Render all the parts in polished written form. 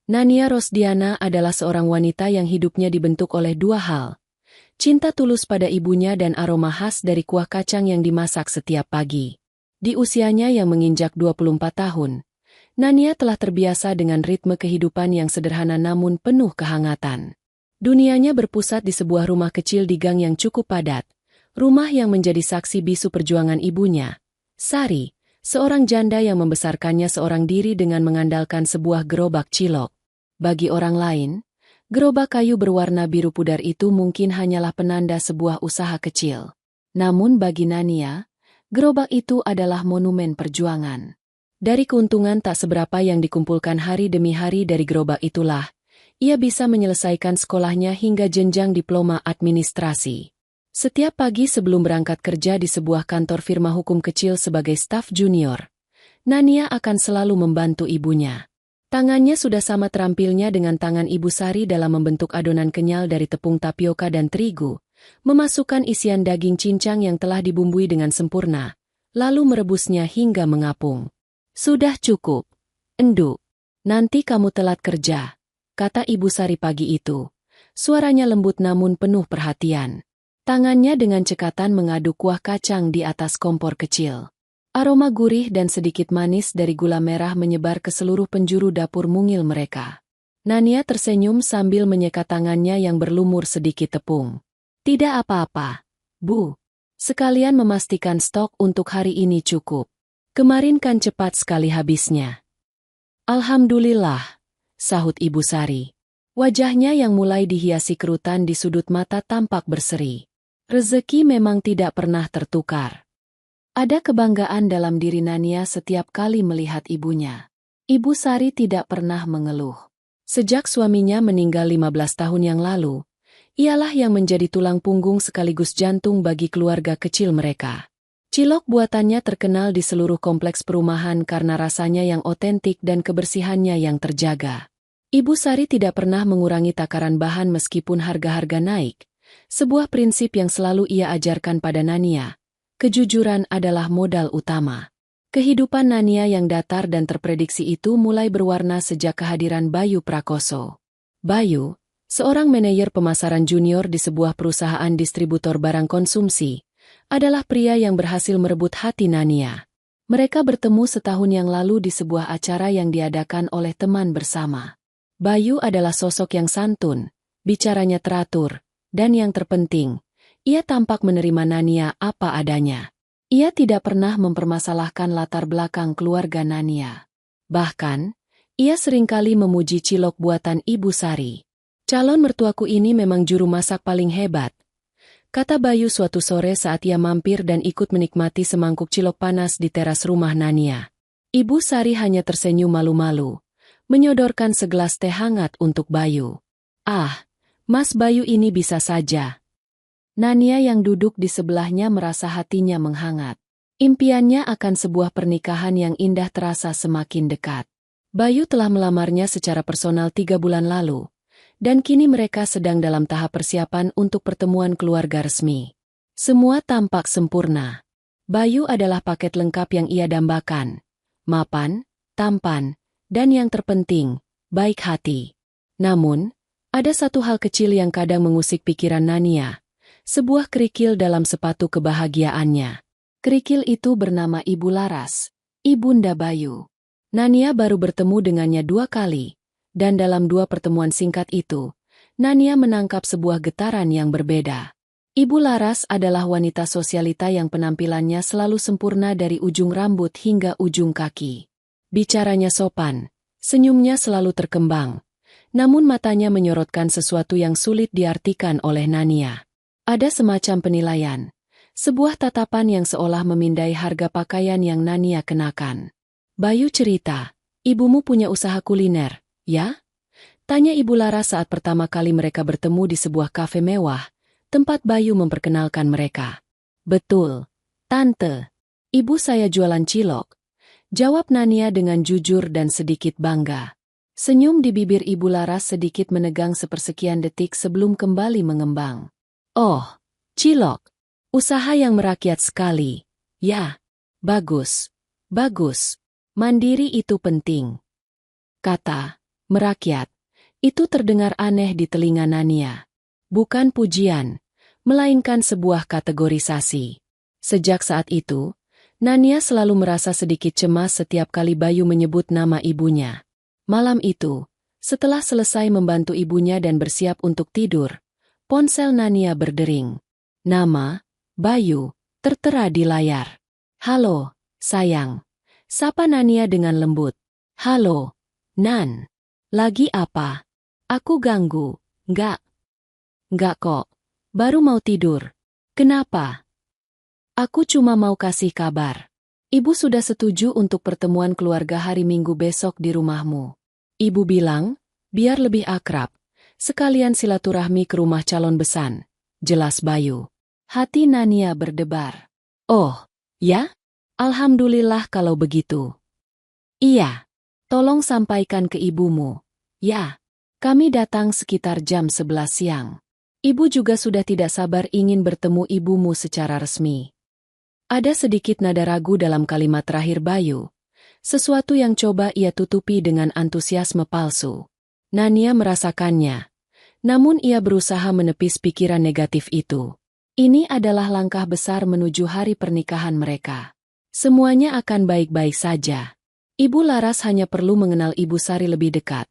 Nania Rosdiana adalah seorang wanita yang hidupnya dibentuk oleh dua hal. Cinta tulus pada ibunya dan aroma khas dari kuah kacang yang dimasak setiap pagi. Di usianya yang menginjak 24 tahun, Nania telah terbiasa dengan ritme kehidupan yang sederhana namun penuh kehangatan. Dunianya berpusat di sebuah rumah kecil di gang yang cukup padat, rumah yang menjadi saksi bisu perjuangan ibunya, Sari, seorang janda yang membesarkannya seorang diri dengan mengandalkan sebuah gerobak cilok. Bagi orang lain, gerobak kayu berwarna biru pudar itu mungkin hanyalah penanda sebuah usaha kecil. Namun bagi Nania, gerobak itu adalah monumen perjuangan. Dari keuntungan tak seberapa yang dikumpulkan hari demi hari dari gerobak itulah, ia bisa menyelesaikan sekolahnya hingga jenjang diploma administrasi. Setiap pagi sebelum berangkat kerja di sebuah kantor firma hukum kecil sebagai staf junior, Nania akan selalu membantu ibunya. Tangannya sudah sama terampilnya dengan tangan Ibu Sari dalam membentuk adonan kenyal dari tepung tapioka dan terigu, memasukkan isian daging cincang yang telah dibumbui dengan sempurna, lalu merebusnya hingga mengapung. "Sudah cukup, Enduk. Nanti kamu telat kerja," kata Ibu Sari pagi itu. Suaranya lembut namun penuh perhatian. Tangannya dengan cekatan mengaduk kuah kacang di atas kompor kecil. Aroma gurih dan sedikit manis dari gula merah menyebar ke seluruh penjuru dapur mungil mereka. Nania tersenyum sambil menyeka tangannya yang berlumur sedikit tepung. "Tidak apa-apa, Bu. Sekalian memastikan stok untuk hari ini cukup. Kemarin kan cepat sekali habisnya." "Alhamdulillah," sahut Ibu Sari. Wajahnya yang mulai dihiasi kerutan di sudut mata tampak berseri. Rezeki memang tidak pernah tertukar. Ada kebanggaan dalam diri Nania setiap kali melihat ibunya. Ibu Sari tidak pernah mengeluh. Sejak suaminya meninggal 15 tahun yang lalu, ialah yang menjadi tulang punggung sekaligus jantung bagi keluarga kecil mereka. Cilok buatannya terkenal di seluruh kompleks perumahan karena rasanya yang otentik dan kebersihannya yang terjaga. Ibu Sari tidak pernah mengurangi takaran bahan meskipun harga-harga naik, sebuah prinsip yang selalu ia ajarkan pada Nania. Kejujuran adalah modal utama. Kehidupan Nania yang datar dan terprediksi itu mulai berwarna sejak kehadiran Bayu Prakoso. Bayu, seorang manajer pemasaran junior di sebuah perusahaan distributor barang konsumsi, adalah pria yang berhasil merebut hati Nania. Mereka bertemu setahun yang lalu di sebuah acara yang diadakan oleh teman bersama. Bayu adalah sosok yang santun, bicaranya teratur, dan yang terpenting, ia tampak menerima Nania apa adanya. Ia tidak pernah mempermasalahkan latar belakang keluarga Nania. Bahkan, ia seringkali memuji cilok buatan Ibu Sari. "Calon mertuaku ini memang juru masak paling hebat," kata Bayu suatu sore saat ia mampir dan ikut menikmati semangkuk cilok panas di teras rumah Nania. Ibu Sari hanya tersenyum malu-malu, menyodorkan segelas teh hangat untuk Bayu. "Ah, Mas Bayu ini bisa saja." Nania yang duduk di sebelahnya merasa hatinya menghangat. Impiannya akan sebuah pernikahan yang indah terasa semakin dekat. Bayu telah melamarnya secara personal 3 bulan lalu, dan kini mereka sedang dalam tahap persiapan untuk pertemuan keluarga resmi. Semua tampak sempurna. Bayu adalah paket lengkap yang ia dambakan. Mapan, tampan, dan yang terpenting, baik hati. Namun, ada satu hal kecil yang kadang mengusik pikiran Nania. Sebuah kerikil dalam sepatu kebahagiaannya. Kerikil itu bernama Ibu Laras, ibunda Bayu. Nania baru bertemu dengannya 2 kali, dan dalam 2 pertemuan singkat itu, Nania menangkap sebuah getaran yang berbeda. Ibu Laras adalah wanita sosialita yang penampilannya selalu sempurna dari ujung rambut hingga ujung kaki. Bicaranya sopan, senyumnya selalu terkembang, namun matanya menyorotkan sesuatu yang sulit diartikan oleh Nania. Ada semacam penilaian, sebuah tatapan yang seolah memindai harga pakaian yang Nania kenakan. "Bayu cerita, ibumu punya usaha kuliner, ya?" tanya Ibu Laras saat pertama kali mereka bertemu di sebuah kafe mewah, tempat Bayu memperkenalkan mereka. "Betul, Tante. Ibu saya jualan cilok," jawab Nania dengan jujur dan sedikit bangga. Senyum di bibir Ibu Laras sedikit menegang sepersekian detik sebelum kembali mengembang. "Oh, cilok. Usaha yang merakyat sekali. Ya, bagus. Bagus. Mandiri itu penting," kata Merakyat. Itu terdengar aneh di telinga Nania. Bukan pujian, melainkan sebuah kategorisasi. Sejak saat itu, Nania selalu merasa sedikit cemas setiap kali Bayu menyebut nama ibunya. Malam itu, setelah selesai membantu ibunya dan bersiap untuk tidur, ponsel Nania berdering. Nama, Bayu, tertera di layar. "Halo, sayang." Sapa Nania dengan lembut. "Halo, Nan. Lagi apa? Aku ganggu?" "Enggak. Enggak kok. Baru mau tidur." "Kenapa?" "Aku cuma mau kasih kabar. Ibu sudah setuju untuk pertemuan keluarga hari Minggu besok di rumahmu. Ibu bilang, biar lebih akrab, sekalian silaturahmi ke rumah calon besan," jelas Bayu. Hati Nania berdebar. "Oh, ya? Alhamdulillah kalau begitu." "Iya. Tolong sampaikan ke ibumu." "Ya." Kami datang sekitar jam 11 siang. Ibu juga sudah tidak sabar ingin bertemu ibumu secara resmi. Ada sedikit nada ragu dalam kalimat terakhir Bayu. Sesuatu yang coba ia tutupi dengan antusiasme palsu. Nania merasakannya. Namun ia berusaha menepis pikiran negatif itu. Ini adalah langkah besar menuju hari pernikahan mereka. Semuanya akan baik-baik saja. Ibu Laras hanya perlu mengenal Ibu Sari lebih dekat.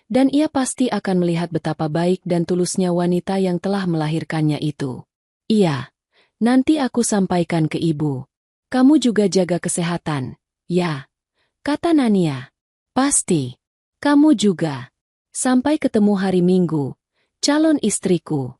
Dan ia pasti akan melihat betapa baik dan tulusnya wanita yang telah melahirkannya itu. "Iya, nanti aku sampaikan ke ibu. Kamu juga jaga kesehatan." "Ya," kata Nania. "Pasti. Kamu juga. Sampai ketemu hari Minggu, calon istriku."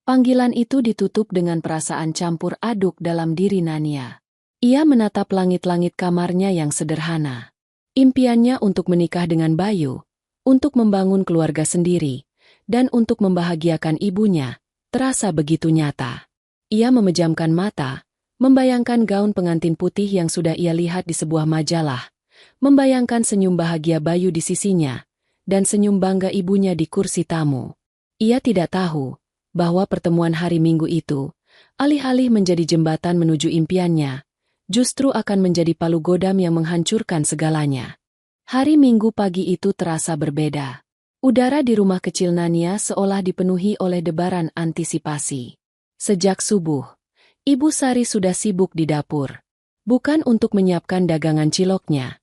Panggilan itu ditutup dengan perasaan campur aduk dalam diri Nania. Ia menatap langit-langit kamarnya yang sederhana. Impiannya untuk menikah dengan Bayu, untuk membangun keluarga sendiri, dan untuk membahagiakan ibunya, terasa begitu nyata. Ia memejamkan mata, membayangkan gaun pengantin putih yang sudah ia lihat di sebuah majalah, membayangkan senyum bahagia Bayu di sisinya, dan senyum bangga ibunya di kursi tamu. Ia tidak tahu bahwa pertemuan hari Minggu itu, alih-alih menjadi jembatan menuju impiannya, justru akan menjadi palu godam yang menghancurkan segalanya. Hari Minggu pagi itu terasa berbeda. Udara di rumah kecil Nania seolah dipenuhi oleh debaran antisipasi. Sejak subuh, Ibu Sari sudah sibuk di dapur. Bukan untuk menyiapkan dagangan ciloknya,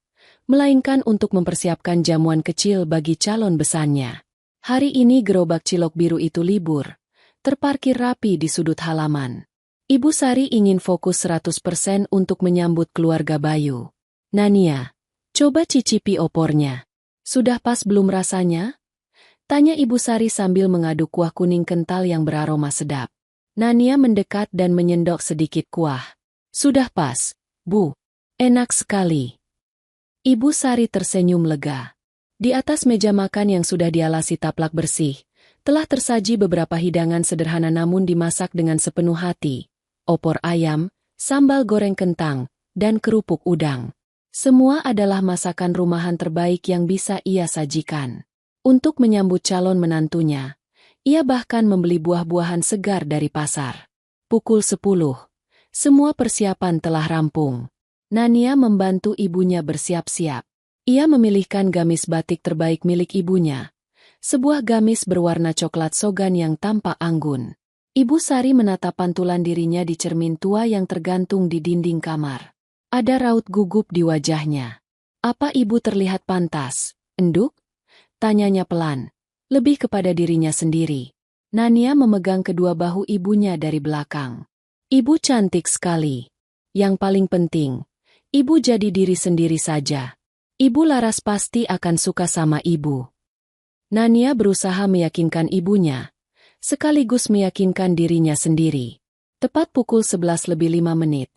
melainkan untuk mempersiapkan jamuan kecil bagi calon besannya. Hari ini gerobak cilok biru itu libur, terparkir rapi di sudut halaman. Ibu Sari ingin fokus 100% untuk menyambut keluarga Bayu. "Nania, coba cicipi opornya. Sudah pas belum rasanya?" tanya Ibu Sari sambil mengaduk kuah kuning kental yang beraroma sedap. Nania mendekat dan menyendok sedikit kuah. "Sudah pas, Bu. Enak sekali." Ibu Sari tersenyum lega. Di atas meja makan yang sudah dialasi taplak bersih, telah tersaji beberapa hidangan sederhana namun dimasak dengan sepenuh hati. Opor ayam, sambal goreng kentang, dan kerupuk udang. Semua adalah masakan rumahan terbaik yang bisa ia sajikan. Untuk menyambut calon menantunya, ia bahkan membeli buah-buahan segar dari pasar. Pukul 10. Semua persiapan telah rampung. Nania membantu ibunya bersiap-siap. Ia memilihkan gamis batik terbaik milik ibunya. Sebuah gamis berwarna coklat sogan yang tampak anggun. Ibu Sari menatap pantulan dirinya di cermin tua yang tergantung di dinding kamar. Ada raut gugup di wajahnya. "Apa ibu terlihat pantas, enduk?" tanyanya pelan, lebih kepada dirinya sendiri. Nania memegang kedua bahu ibunya dari belakang. "Ibu cantik sekali. Yang paling penting, ibu jadi diri sendiri saja. Ibu Laras pasti akan suka sama ibu." Nania berusaha meyakinkan ibunya, sekaligus meyakinkan dirinya sendiri. Tepat pukul 11:05.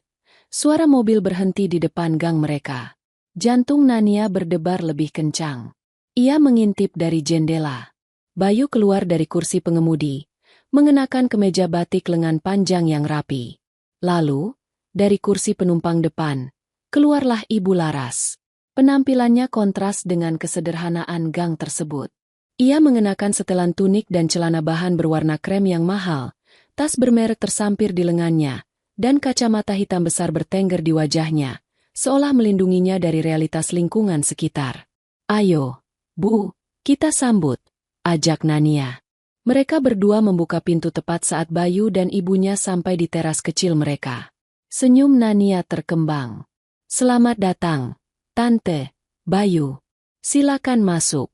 Suara mobil berhenti di depan gang mereka. Jantung Nania berdebar lebih kencang. Ia mengintip dari jendela. Bayu keluar dari kursi pengemudi, mengenakan kemeja batik lengan panjang yang rapi. Lalu, dari kursi penumpang depan, keluarlah Ibu Laras. Penampilannya kontras dengan kesederhanaan gang tersebut. Ia mengenakan setelan tunik dan celana bahan berwarna krem yang mahal, tas bermerek tersampir di lengannya, dan kacamata hitam besar bertengger di wajahnya, seolah melindunginya dari realitas lingkungan sekitar. "Ayo, Bu, Kita sambut, ajak Nania. Mereka berdua membuka pintu tepat saat Bayu dan ibunya sampai di teras kecil mereka. Senyum Nania terkembang. Selamat datang, Tante, Bayu. Silakan masuk.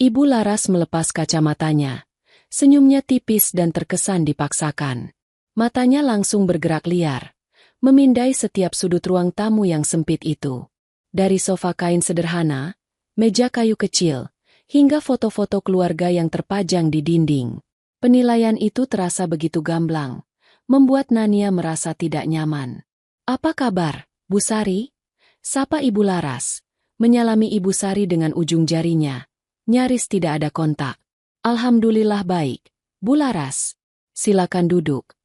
Ibu Laras melepas kacamatanya. Senyumnya tipis dan terkesan dipaksakan. Matanya langsung bergerak liar, memindai setiap sudut ruang tamu yang sempit itu. Dari sofa kain sederhana, meja kayu kecil, hingga foto-foto keluarga yang terpajang di dinding. Penilaian itu terasa begitu gamblang, membuat Nania merasa tidak nyaman. "Apa kabar, Bu Sari?" Sapa Ibu Laras, menyalami Ibu Sari dengan ujung jarinya. Nyaris tidak ada kontak. "Alhamdulillah baik, Bu Laras. Silakan duduk,"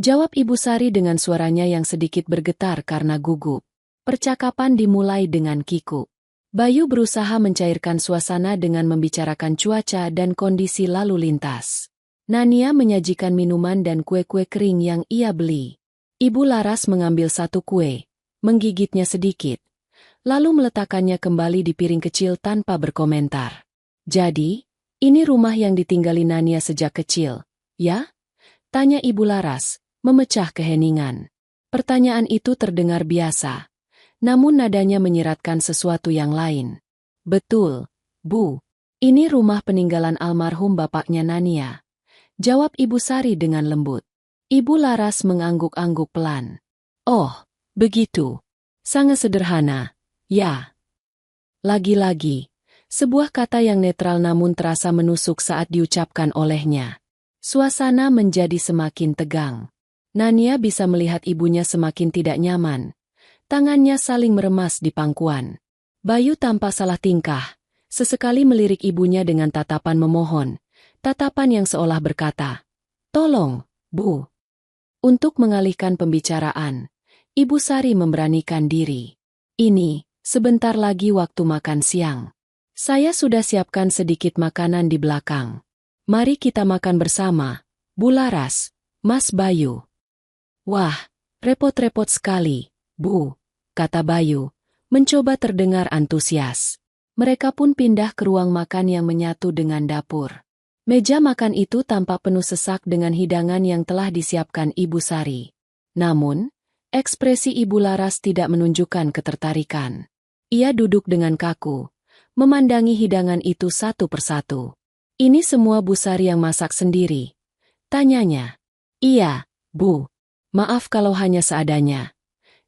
jawab Ibu Sari dengan suaranya yang sedikit bergetar karena gugup. Percakapan dimulai dengan kikuk. Bayu berusaha mencairkan suasana dengan membicarakan cuaca dan kondisi lalu lintas. Nania menyajikan minuman dan kue-kue kering yang ia beli. Ibu Laras mengambil satu kue, menggigitnya sedikit, lalu meletakkannya kembali di piring kecil tanpa berkomentar. "Jadi, ini rumah yang ditinggali Nania sejak kecil, ya?" tanya Ibu Laras, memecah keheningan. Pertanyaan itu terdengar biasa, namun nadanya menyiratkan sesuatu yang lain. "Betul, Bu. Ini rumah peninggalan almarhum bapaknya Nania," jawab Ibu Sari dengan lembut. Ibu Laras mengangguk-angguk pelan. "Oh, begitu. Sangat sederhana, ya." Lagi-lagi, sebuah kata yang netral namun terasa menusuk saat diucapkan olehnya. Suasana menjadi semakin tegang. Nania bisa melihat ibunya semakin tidak nyaman. Tangannya saling meremas di pangkuan. Bayu tanpa salah tingkah, sesekali melirik ibunya dengan tatapan memohon, tatapan yang seolah berkata, "Tolong, Bu." Untuk mengalihkan pembicaraan, Ibu Sari memberanikan diri. "Ini, sebentar lagi waktu makan siang. Saya sudah siapkan sedikit makanan di belakang. Mari kita makan bersama, Bu Laras, Mas Bayu." "Wah, repot-repot sekali, Bu," kata Bayu, mencoba terdengar antusias. Mereka pun pindah ke ruang makan yang menyatu dengan dapur. Meja makan itu tampak penuh sesak dengan hidangan yang telah disiapkan Ibu Sari. Namun, ekspresi Ibu Laras tidak menunjukkan ketertarikan. Ia duduk dengan kaku, memandangi hidangan itu satu persatu. "Ini semua Bu Sari yang masak sendiri?" tanyanya. "Iya, Bu. Maaf kalau hanya seadanya,"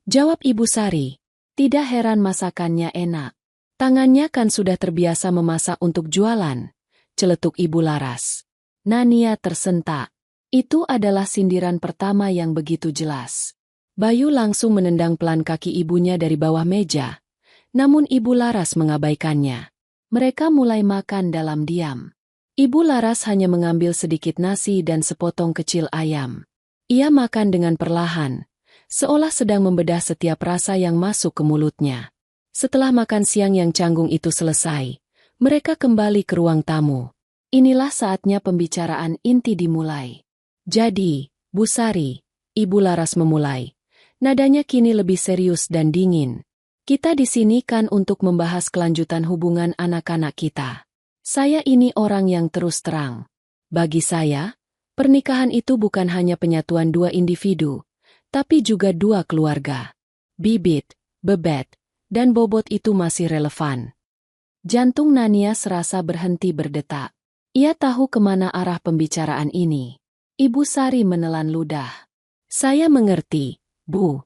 jawab Ibu Sari. Tidak heran masakannya enak. Tangannya kan sudah terbiasa memasak untuk jualan, celetuk Ibu Laras. Nania tersentak. Itu adalah sindiran pertama yang begitu jelas. Bayu langsung menendang pelan kaki ibunya dari bawah meja, namun Ibu Laras mengabaikannya. Mereka mulai makan dalam diam. Ibu Laras hanya mengambil sedikit nasi dan sepotong kecil ayam. Ia makan dengan perlahan, seolah sedang membedah setiap rasa yang masuk ke mulutnya. Setelah makan siang yang canggung itu selesai, mereka kembali ke ruang tamu. Inilah saatnya pembicaraan inti dimulai. "Jadi, Bu Sari," Ibu Laras memulai. Nadanya kini lebih serius dan dingin. "Kita di sini kan untuk membahas kelanjutan hubungan anak-anak kita. Saya ini orang yang terus terang. Bagi saya, pernikahan itu bukan hanya penyatuan dua individu, tapi juga dua keluarga. Bibit, Bebet, dan Bobot itu masih relevan." Jantung Nania serasa berhenti berdetak. Ia tahu kemana arah pembicaraan ini. Ibu Sari menelan ludah. "Saya mengerti, Bu.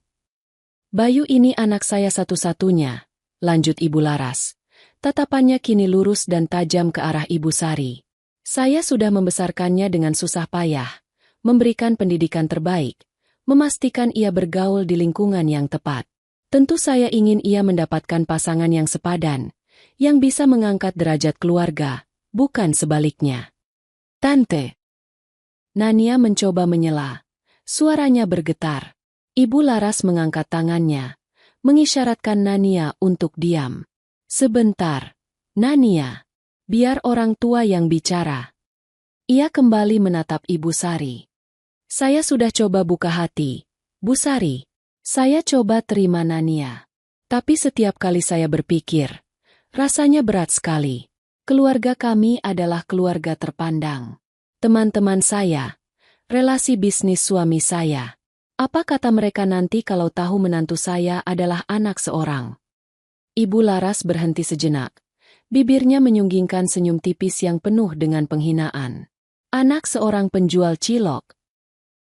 Bayu ini anak saya satu-satunya," lanjut Ibu Laras. Tatapannya kini lurus dan tajam ke arah Ibu Sari. "Saya sudah membesarkannya dengan susah payah, memberikan pendidikan terbaik, memastikan ia bergaul di lingkungan yang tepat. Tentu saya ingin ia mendapatkan pasangan yang sepadan, yang bisa mengangkat derajat keluarga, bukan sebaliknya." "Tante." Nania mencoba menyela. Suaranya bergetar. Ibu Laras mengangkat tangannya, mengisyaratkan Nania untuk diam. "Sebentar, Nania. Biar orang tua yang bicara." Ia kembali menatap Ibu Sari. "Saya sudah coba buka hati, Bu Sari. Saya coba terima Nania. Tapi setiap kali saya berpikir, rasanya berat sekali. Keluarga kami adalah keluarga terpandang. Teman-teman saya, relasi bisnis suami saya. Apa kata mereka nanti kalau tahu menantu saya adalah anak seorang? Ibu Laras berhenti sejenak. Bibirnya menyunggingkan senyum tipis yang penuh dengan penghinaan. Anak seorang penjual cilok.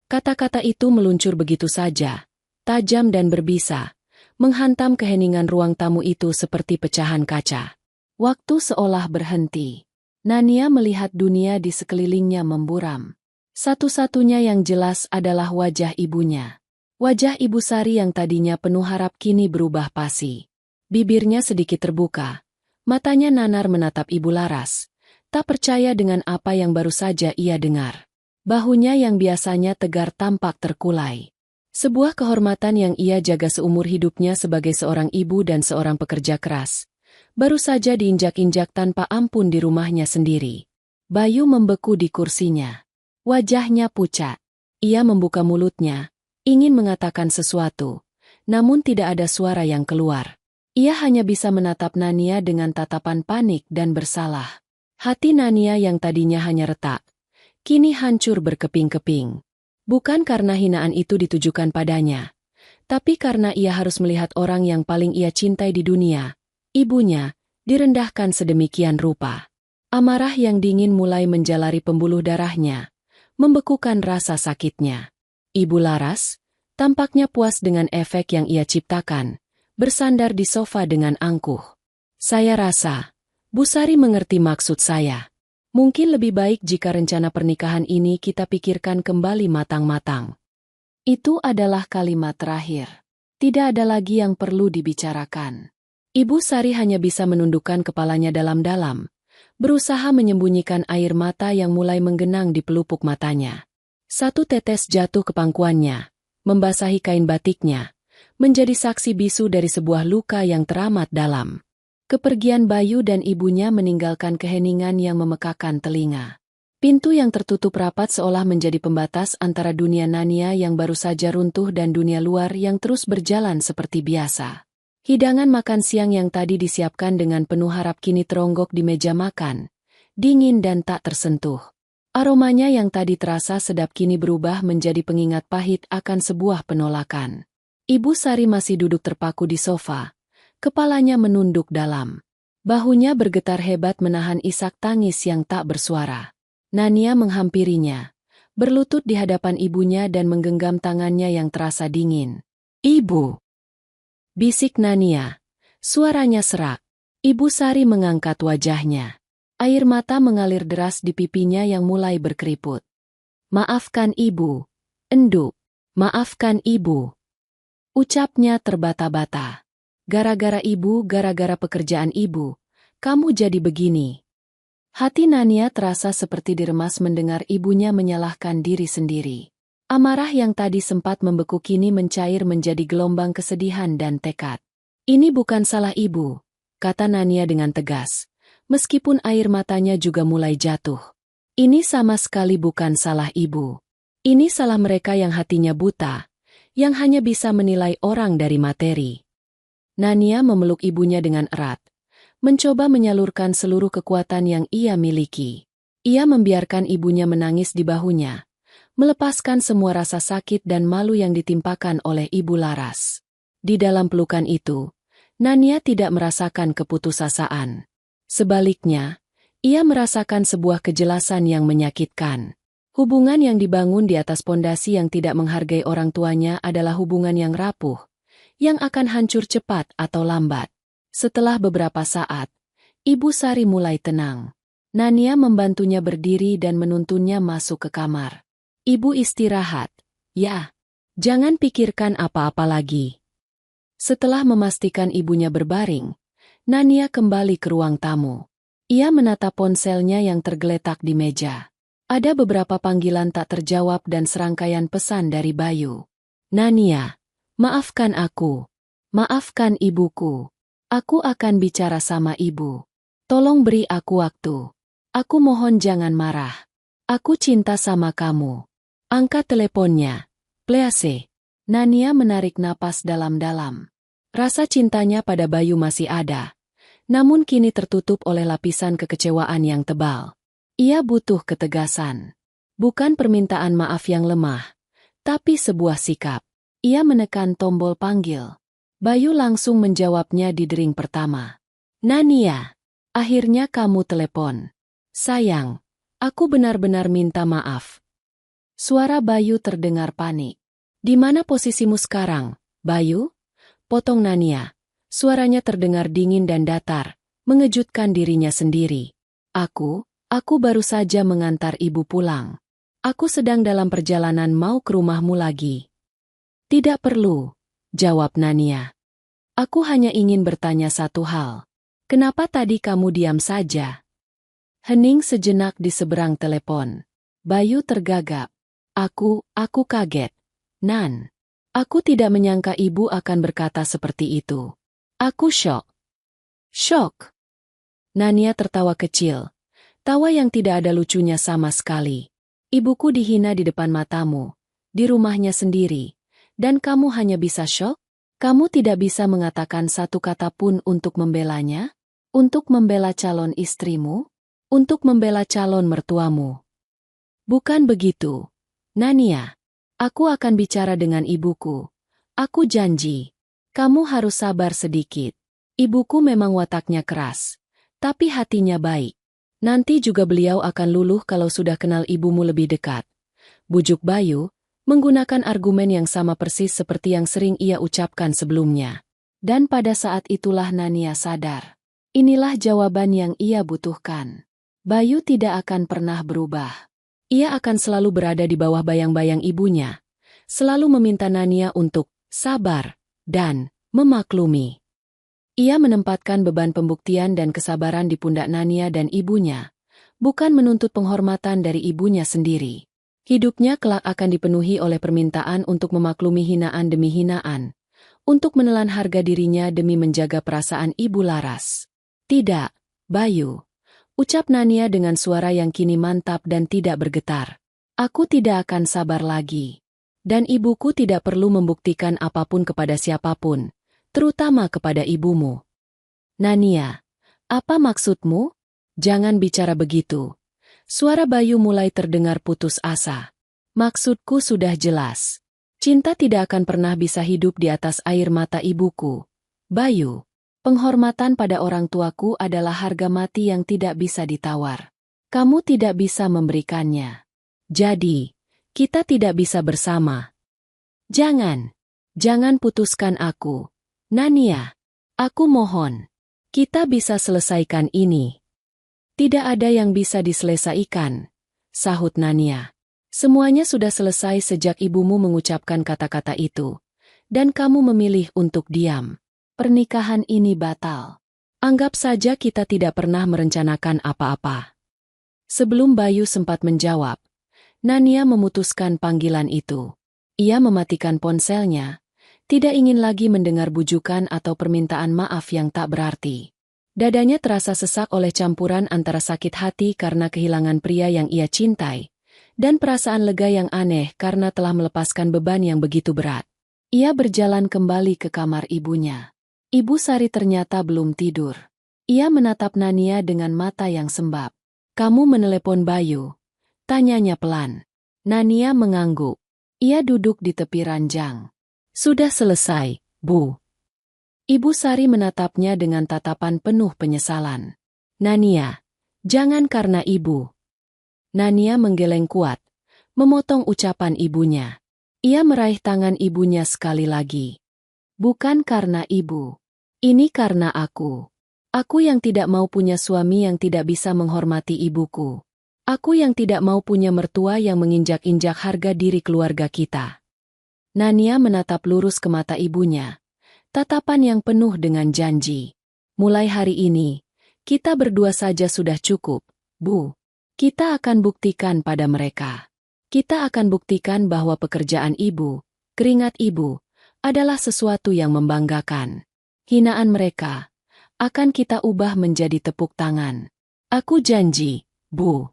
Kata-kata itu meluncur begitu saja, tajam dan berbisa, menghantam keheningan ruang tamu itu seperti pecahan kaca. Waktu seolah berhenti. Nania melihat dunia di sekelilingnya memburam. Satu-satunya yang jelas adalah wajah ibunya. Wajah Ibu Sari yang tadinya penuh harap kini berubah pasi. Bibirnya sedikit terbuka. Matanya nanar menatap Ibu Laras. Tak percaya dengan apa yang baru saja ia dengar. Bahunya yang biasanya tegar tampak terkulai. Sebuah kehormatan yang ia jaga seumur hidupnya sebagai seorang ibu dan seorang pekerja keras. Baru saja diinjak-injak tanpa ampun di rumahnya sendiri. Bayu membeku di kursinya. Wajahnya pucat. Ia membuka mulutnya, ingin mengatakan sesuatu, namun tidak ada suara yang keluar. Ia hanya bisa menatap Nania dengan tatapan panik dan bersalah. Hati Nania yang tadinya hanya retak, kini hancur berkeping-keping. Bukan karena hinaan itu ditujukan padanya, tapi karena ia harus melihat orang yang paling ia cintai di dunia, ibunya, direndahkan sedemikian rupa. Amarah yang dingin mulai menjalari pembuluh darahnya, membekukan rasa sakitnya. Ibu Laras, tampaknya puas dengan efek yang ia ciptakan, bersandar di sofa dengan angkuh. Saya rasa, Bu Sari mengerti maksud saya. Mungkin lebih baik jika rencana pernikahan ini kita pikirkan kembali matang-matang. Itu adalah kalimat terakhir. Tidak ada lagi yang perlu dibicarakan. Ibu Sari hanya bisa menundukkan kepalanya dalam-dalam, berusaha menyembunyikan air mata yang mulai menggenang di pelupuk matanya. Satu tetes jatuh ke pangkuannya, membasahi kain batiknya, menjadi saksi bisu dari sebuah luka yang teramat dalam. Kepergian Bayu dan ibunya meninggalkan keheningan yang memekakan telinga. Pintu yang tertutup rapat seolah menjadi pembatas antara dunia Nania yang baru saja runtuh dan dunia luar yang terus berjalan seperti biasa. Hidangan makan siang yang tadi disiapkan dengan penuh harap kini teronggok di meja makan, dingin dan tak tersentuh. Aromanya yang tadi terasa sedap kini berubah menjadi pengingat pahit akan sebuah penolakan. Ibu Sari masih duduk terpaku di sofa. Kepalanya menunduk dalam. Bahunya bergetar hebat menahan isak tangis yang tak bersuara. Nania menghampirinya, berlutut di hadapan ibunya dan menggenggam tangannya yang terasa dingin. "Ibu!" bisik Nania. Suaranya serak. Ibu Sari mengangkat wajahnya. Air mata mengalir deras di pipinya yang mulai berkeriput. "Maafkan ibu, enduk. Maafkan ibu." Ucapnya terbata-bata. Gara-gara ibu, gara-gara pekerjaan ibu, kamu jadi begini. Hati Nania terasa seperti diremas mendengar ibunya menyalahkan diri sendiri. Amarah yang tadi sempat membeku kini mencair menjadi gelombang kesedihan dan tekad. "Ini bukan salah ibu," kata Nania dengan tegas, meskipun air matanya juga mulai jatuh. "Ini sama sekali bukan salah ibu. Ini salah mereka yang hatinya buta, yang hanya bisa menilai orang dari materi." Nania memeluk ibunya dengan erat, mencoba menyalurkan seluruh kekuatan yang ia miliki. Ia membiarkan ibunya menangis di bahunya, melepaskan semua rasa sakit dan malu yang ditimpakan oleh Ibu Laras. Di dalam pelukan itu, Nania tidak merasakan keputusasaan. Sebaliknya, ia merasakan sebuah kejelasan yang menyakitkan. Hubungan yang dibangun di atas pondasi yang tidak menghargai orang tuanya adalah hubungan yang rapuh, yang akan hancur cepat atau lambat. Setelah beberapa saat, Ibu Sari mulai tenang. Nania membantunya berdiri dan menuntunnya masuk ke kamar. "Ibu istirahat, ya. Jangan pikirkan apa-apa lagi." Setelah memastikan ibunya berbaring, Nania kembali ke ruang tamu. Ia menatap ponselnya yang tergeletak di meja. Ada beberapa panggilan tak terjawab dan serangkaian pesan dari Bayu. "Nania, maafkan aku. Maafkan ibuku. Aku akan bicara sama ibu. Tolong beri aku waktu. Aku mohon jangan marah. Aku cinta sama kamu. Angkat teleponnya. Please." Nania menarik napas dalam-dalam. Rasa cintanya pada Bayu masih ada. namun kini tertutup oleh lapisan kekecewaan yang tebal. Ia butuh ketegasan. Bukan permintaan maaf yang lemah, tapi sebuah sikap. Ia menekan tombol panggil. Bayu langsung menjawabnya di dering pertama. Nania, akhirnya kamu telepon. Sayang, aku benar-benar minta maaf. Suara Bayu terdengar panik. Di mana posisimu sekarang, Bayu? Potong Nania. Suaranya terdengar dingin dan datar, mengejutkan dirinya sendiri. Aku baru saja mengantar ibu pulang. Aku sedang dalam perjalanan mau ke rumahmu lagi. Tidak perlu, jawab Nania. Aku hanya ingin bertanya satu hal. Kenapa tadi kamu diam saja? Hening sejenak di seberang telepon. Bayu tergagap. Aku kaget. Nan, aku tidak menyangka ibu akan berkata seperti itu. Aku syok. Syok. Nania tertawa kecil. Tawa yang tidak ada lucunya sama sekali. Ibuku dihina di depan matamu, di rumahnya sendiri, dan kamu hanya bisa syok? Kamu tidak bisa mengatakan satu kata pun untuk membelanya? Untuk membela calon istrimu? Untuk membela calon mertuamu? Bukan begitu. Nania, aku akan bicara dengan ibuku. Aku janji. Kamu harus sabar sedikit. Ibuku memang wataknya keras, tapi hatinya baik. Nanti juga beliau akan luluh kalau sudah kenal ibumu lebih dekat. Bujuk Bayu, menggunakan argumen yang sama persis seperti yang sering ia ucapkan sebelumnya. Dan pada saat itulah Nania sadar. Inilah jawaban yang ia butuhkan. Bayu tidak akan pernah berubah. Ia akan selalu berada di bawah bayang-bayang ibunya. Selalu meminta Nania untuk sabar dan memaklumi. Ia menempatkan beban pembuktian dan kesabaran di pundak Nania dan ibunya, bukan menuntut penghormatan dari ibunya sendiri. Hidupnya kelak akan dipenuhi oleh permintaan untuk memaklumi hinaan demi hinaan, untuk menelan harga dirinya demi menjaga perasaan ibu Laras. Tidak, Bayu, ucap Nania dengan suara yang kini mantap dan tidak bergetar. Aku tidak akan sabar lagi. Dan ibuku tidak perlu membuktikan apapun kepada siapapun, terutama kepada ibumu. Nania, apa maksudmu? Jangan bicara begitu. Suara Bayu mulai terdengar putus asa. Maksudku sudah jelas. Cinta tidak akan pernah bisa hidup di atas air mata ibuku. Bayu, penghormatan pada orang tuaku adalah harga mati yang tidak bisa ditawar. Kamu tidak bisa memberikannya. Jadi, kita tidak bisa bersama. Jangan putuskan aku. Nania, aku mohon. Kita bisa selesaikan ini. Tidak ada yang bisa diselesaikan, sahut Nania. Semuanya sudah selesai sejak ibumu mengucapkan kata-kata itu. Dan kamu memilih untuk diam. Pernikahan ini batal. Anggap saja kita tidak pernah merencanakan apa-apa. Sebelum Bayu sempat menjawab, Nania memutuskan panggilan itu. Ia mematikan ponselnya, tidak ingin lagi mendengar bujukan atau permintaan maaf yang tak berarti. Dadanya terasa sesak oleh campuran antara sakit hati karena kehilangan pria yang ia cintai, dan perasaan lega yang aneh karena telah melepaskan beban yang begitu berat. Ia berjalan kembali ke kamar ibunya. Ibu Sari ternyata belum tidur. Ia menatap Nania dengan mata yang sembab. Kamu menelepon Bayu? Tanyanya pelan. Nania mengangguk. Ia duduk di tepi ranjang. Sudah selesai, Bu. Ibu Sari menatapnya dengan tatapan penuh penyesalan. Nania, jangan karena ibu. Nania menggeleng kuat, memotong ucapan ibunya. Ia meraih tangan ibunya sekali lagi. Bukan karena ibu. Ini karena aku. Aku yang tidak mau punya suami yang tidak bisa menghormati ibuku. Aku yang tidak mau punya mertua yang menginjak-injak harga diri keluarga kita. Nania menatap lurus ke mata ibunya. Tatapan yang penuh dengan janji. Mulai hari ini, kita berdua saja sudah cukup, Bu. Kita akan buktikan pada mereka. Kita akan buktikan bahwa pekerjaan ibu, keringat ibu, adalah sesuatu yang membanggakan. Hinaan mereka akan kita ubah menjadi tepuk tangan. Aku janji, Bu.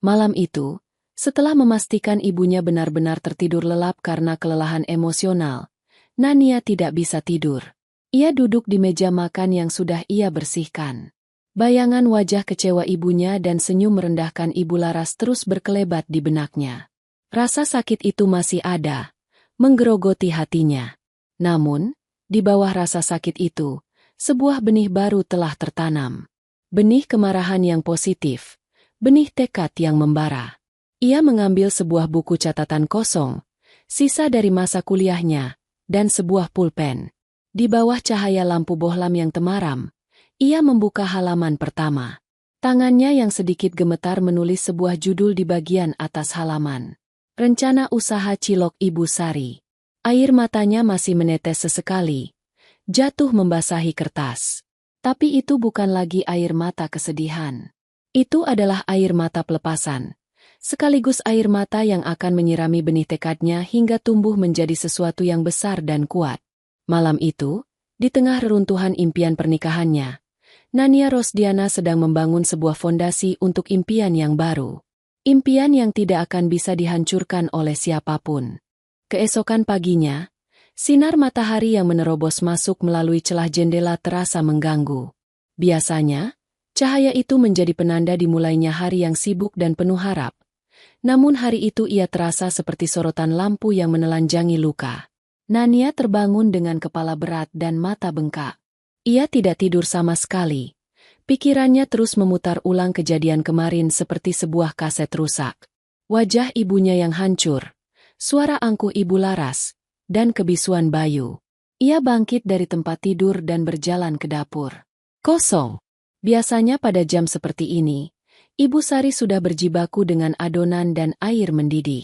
Malam itu, setelah memastikan ibunya benar-benar tertidur lelap karena kelelahan emosional, Nania tidak bisa tidur. Ia duduk di meja makan yang sudah ia bersihkan. Bayangan wajah kecewa ibunya dan senyum merendahkan Ibu Laras terus berkelebat di benaknya. Rasa sakit itu masih ada, menggerogoti hatinya. Namun, di bawah rasa sakit itu, sebuah benih baru telah tertanam. Benih kemarahan yang positif, benih tekad yang membara. Ia mengambil sebuah buku catatan kosong, sisa dari masa kuliahnya, dan sebuah pulpen. Di bawah cahaya lampu bohlam yang temaram, ia membuka halaman pertama. Tangannya yang sedikit gemetar menulis sebuah judul di bagian atas halaman. Rencana usaha cilok Ibu Sari. Air matanya masih menetes sesekali, jatuh membasahi kertas. Tapi itu bukan lagi air mata kesedihan. Itu adalah air mata pelepasan. Sekaligus air mata yang akan menyirami benih tekadnya hingga tumbuh menjadi sesuatu yang besar dan kuat. Malam itu, di tengah reruntuhan impian pernikahannya, Nania Rosdiana sedang membangun sebuah fondasi untuk impian yang baru. Impian yang tidak akan bisa dihancurkan oleh siapapun. Keesokan paginya, sinar matahari yang menerobos masuk melalui celah jendela terasa mengganggu. Biasanya, cahaya itu menjadi penanda dimulainya hari yang sibuk dan penuh harap. Namun hari itu ia terasa seperti sorotan lampu yang menelanjangi luka. Nania terbangun dengan kepala berat dan mata bengkak. Ia tidak tidur sama sekali. Pikirannya terus memutar ulang kejadian kemarin seperti sebuah kaset rusak. Wajah ibunya yang hancur, suara angkuh Ibu Laras, dan kebisuan Bayu. Ia bangkit dari tempat tidur dan berjalan ke dapur. Kosong. Biasanya pada jam seperti ini, Ibu Sari sudah berjibaku dengan adonan dan air mendidih.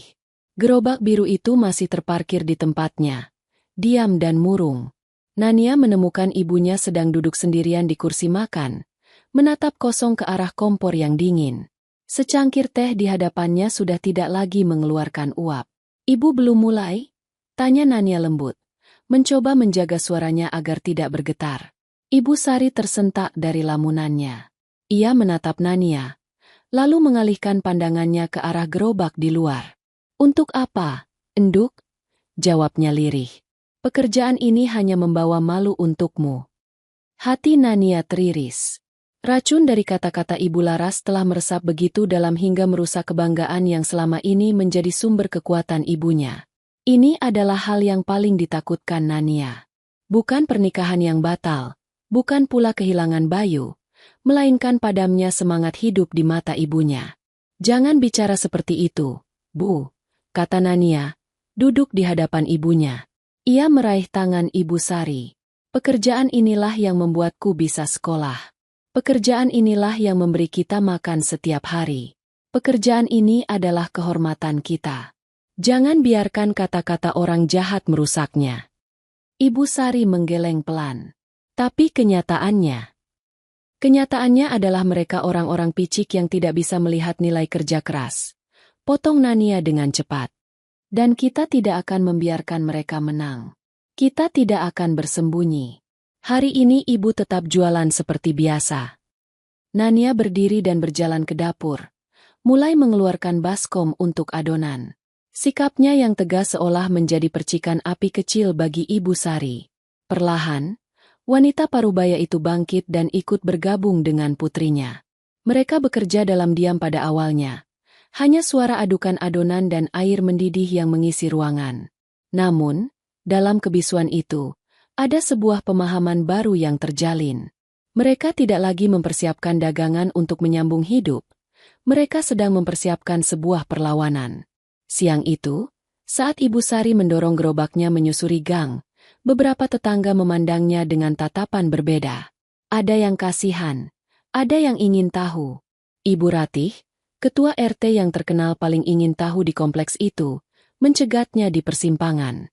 Gerobak biru itu masih terparkir di tempatnya, diam dan murung. Nania menemukan ibunya sedang duduk sendirian di kursi makan, menatap kosong ke arah kompor yang dingin. Secangkir teh di hadapannya sudah tidak lagi mengeluarkan uap. "Ibu belum mulai?" tanya Nania lembut, mencoba menjaga suaranya agar tidak bergetar. Ibu Sari tersentak dari lamunannya. Ia menatap Nania, lalu mengalihkan pandangannya ke arah gerobak di luar. "Untuk apa, Enduk?" jawabnya lirih. "Pekerjaan ini hanya membawa malu untukmu." Hati Nania teriris. Racun dari kata-kata Ibu Laras telah meresap begitu dalam hingga merusak kebanggaan yang selama ini menjadi sumber kekuatan ibunya. Ini adalah hal yang paling ditakutkan Nania. Bukan pernikahan yang batal, bukan pula kehilangan Bayu, melainkan padamnya semangat hidup di mata ibunya. "Jangan bicara seperti itu, Bu," kata Nania, duduk di hadapan ibunya. Ia meraih tangan Ibu Sari. "Pekerjaan inilah yang membuatku bisa sekolah. Pekerjaan inilah yang memberi kita makan setiap hari. Pekerjaan ini adalah kehormatan kita. Jangan biarkan kata-kata orang jahat merusaknya." Ibu Sari menggeleng pelan. Tapi kenyataannya adalah mereka orang-orang picik yang tidak bisa melihat nilai kerja keras. Potong Nania dengan cepat. "Dan kita tidak akan membiarkan mereka menang. Kita tidak akan bersembunyi. Hari ini ibu tetap jualan seperti biasa." Nania berdiri dan berjalan ke dapur, mulai mengeluarkan baskom untuk adonan. Sikapnya yang tegas seolah menjadi percikan api kecil bagi Ibu Sari. Perlahan, wanita parubaya itu bangkit dan ikut bergabung dengan putrinya. Mereka bekerja dalam diam pada awalnya. Hanya suara adukan adonan dan air mendidih yang mengisi ruangan. Namun, dalam kebisuan itu, ada sebuah pemahaman baru yang terjalin. Mereka tidak lagi mempersiapkan dagangan untuk menyambung hidup. Mereka sedang mempersiapkan sebuah perlawanan. Siang itu, saat Ibu Sari mendorong gerobaknya menyusuri gang, beberapa tetangga memandangnya dengan tatapan berbeda. Ada yang kasihan, ada yang ingin tahu. Ibu Ratih, ketua RT yang terkenal paling ingin tahu di kompleks itu, mencegatnya di persimpangan.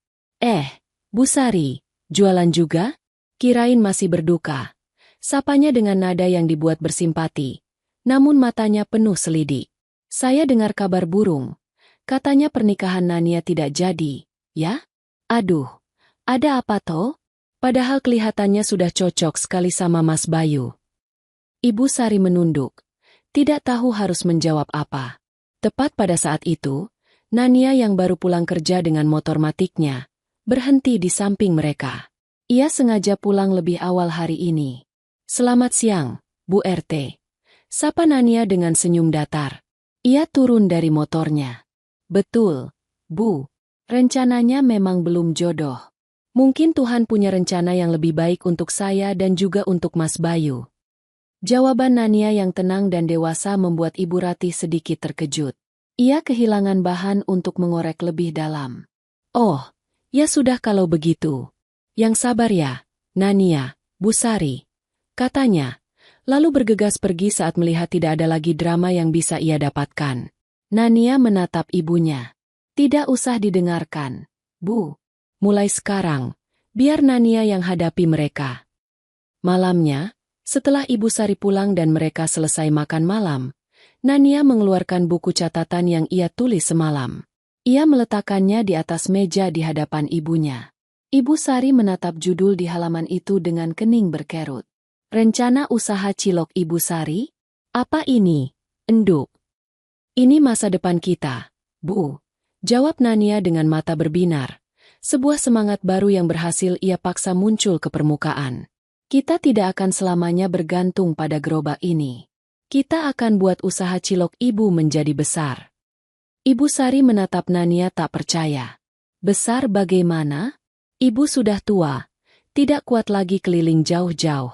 Bu Sari, jualan juga? Kirain masih berduka." Sapanya dengan nada yang dibuat bersimpati, namun matanya penuh selidik. "Saya dengar kabar burung. Katanya pernikahan Nania tidak jadi, ya? Aduh, ada apa toh? Padahal kelihatannya sudah cocok sekali sama Mas Bayu." Ibu Sari menunduk. Tidak tahu harus menjawab apa. Tepat pada saat itu, Nania yang baru pulang kerja dengan motor matiknya, berhenti di samping mereka. Ia sengaja pulang lebih awal hari ini. Selamat siang, Bu RT. Sapa Nania dengan senyum datar. Ia turun dari motornya. Betul, Bu. Rencananya memang belum jodoh. Mungkin Tuhan punya rencana yang lebih baik untuk saya dan juga untuk Mas Bayu. Jawaban Nania yang tenang dan dewasa membuat Ibu Ratih sedikit terkejut. Ia kehilangan bahan untuk mengorek lebih dalam. Oh, ya sudah kalau begitu. Yang sabar ya, Nania, Bu Sari, katanya, lalu bergegas pergi saat melihat tidak ada lagi drama yang bisa ia dapatkan. Nania menatap ibunya. Tidak usah didengarkan, Bu. Mulai sekarang, biar Nania yang hadapi mereka. Malamnya, setelah Ibu Sari pulang dan mereka selesai makan malam, Nania mengeluarkan buku catatan yang ia tulis semalam. Ia meletakkannya di atas meja di hadapan ibunya. Ibu Sari menatap judul di halaman itu dengan kening berkerut. Rencana usaha cilok Ibu Sari? Apa ini, Enduk? Ini masa depan kita, Bu. Jawab Nania dengan mata berbinar. Sebuah semangat baru yang berhasil ia paksa muncul ke permukaan. Kita tidak akan selamanya bergantung pada gerobak ini. Kita akan buat usaha cilok Ibu menjadi besar. Ibu Sari menatap Nania tak percaya. Besar bagaimana? Ibu sudah tua, tidak kuat lagi keliling jauh-jauh.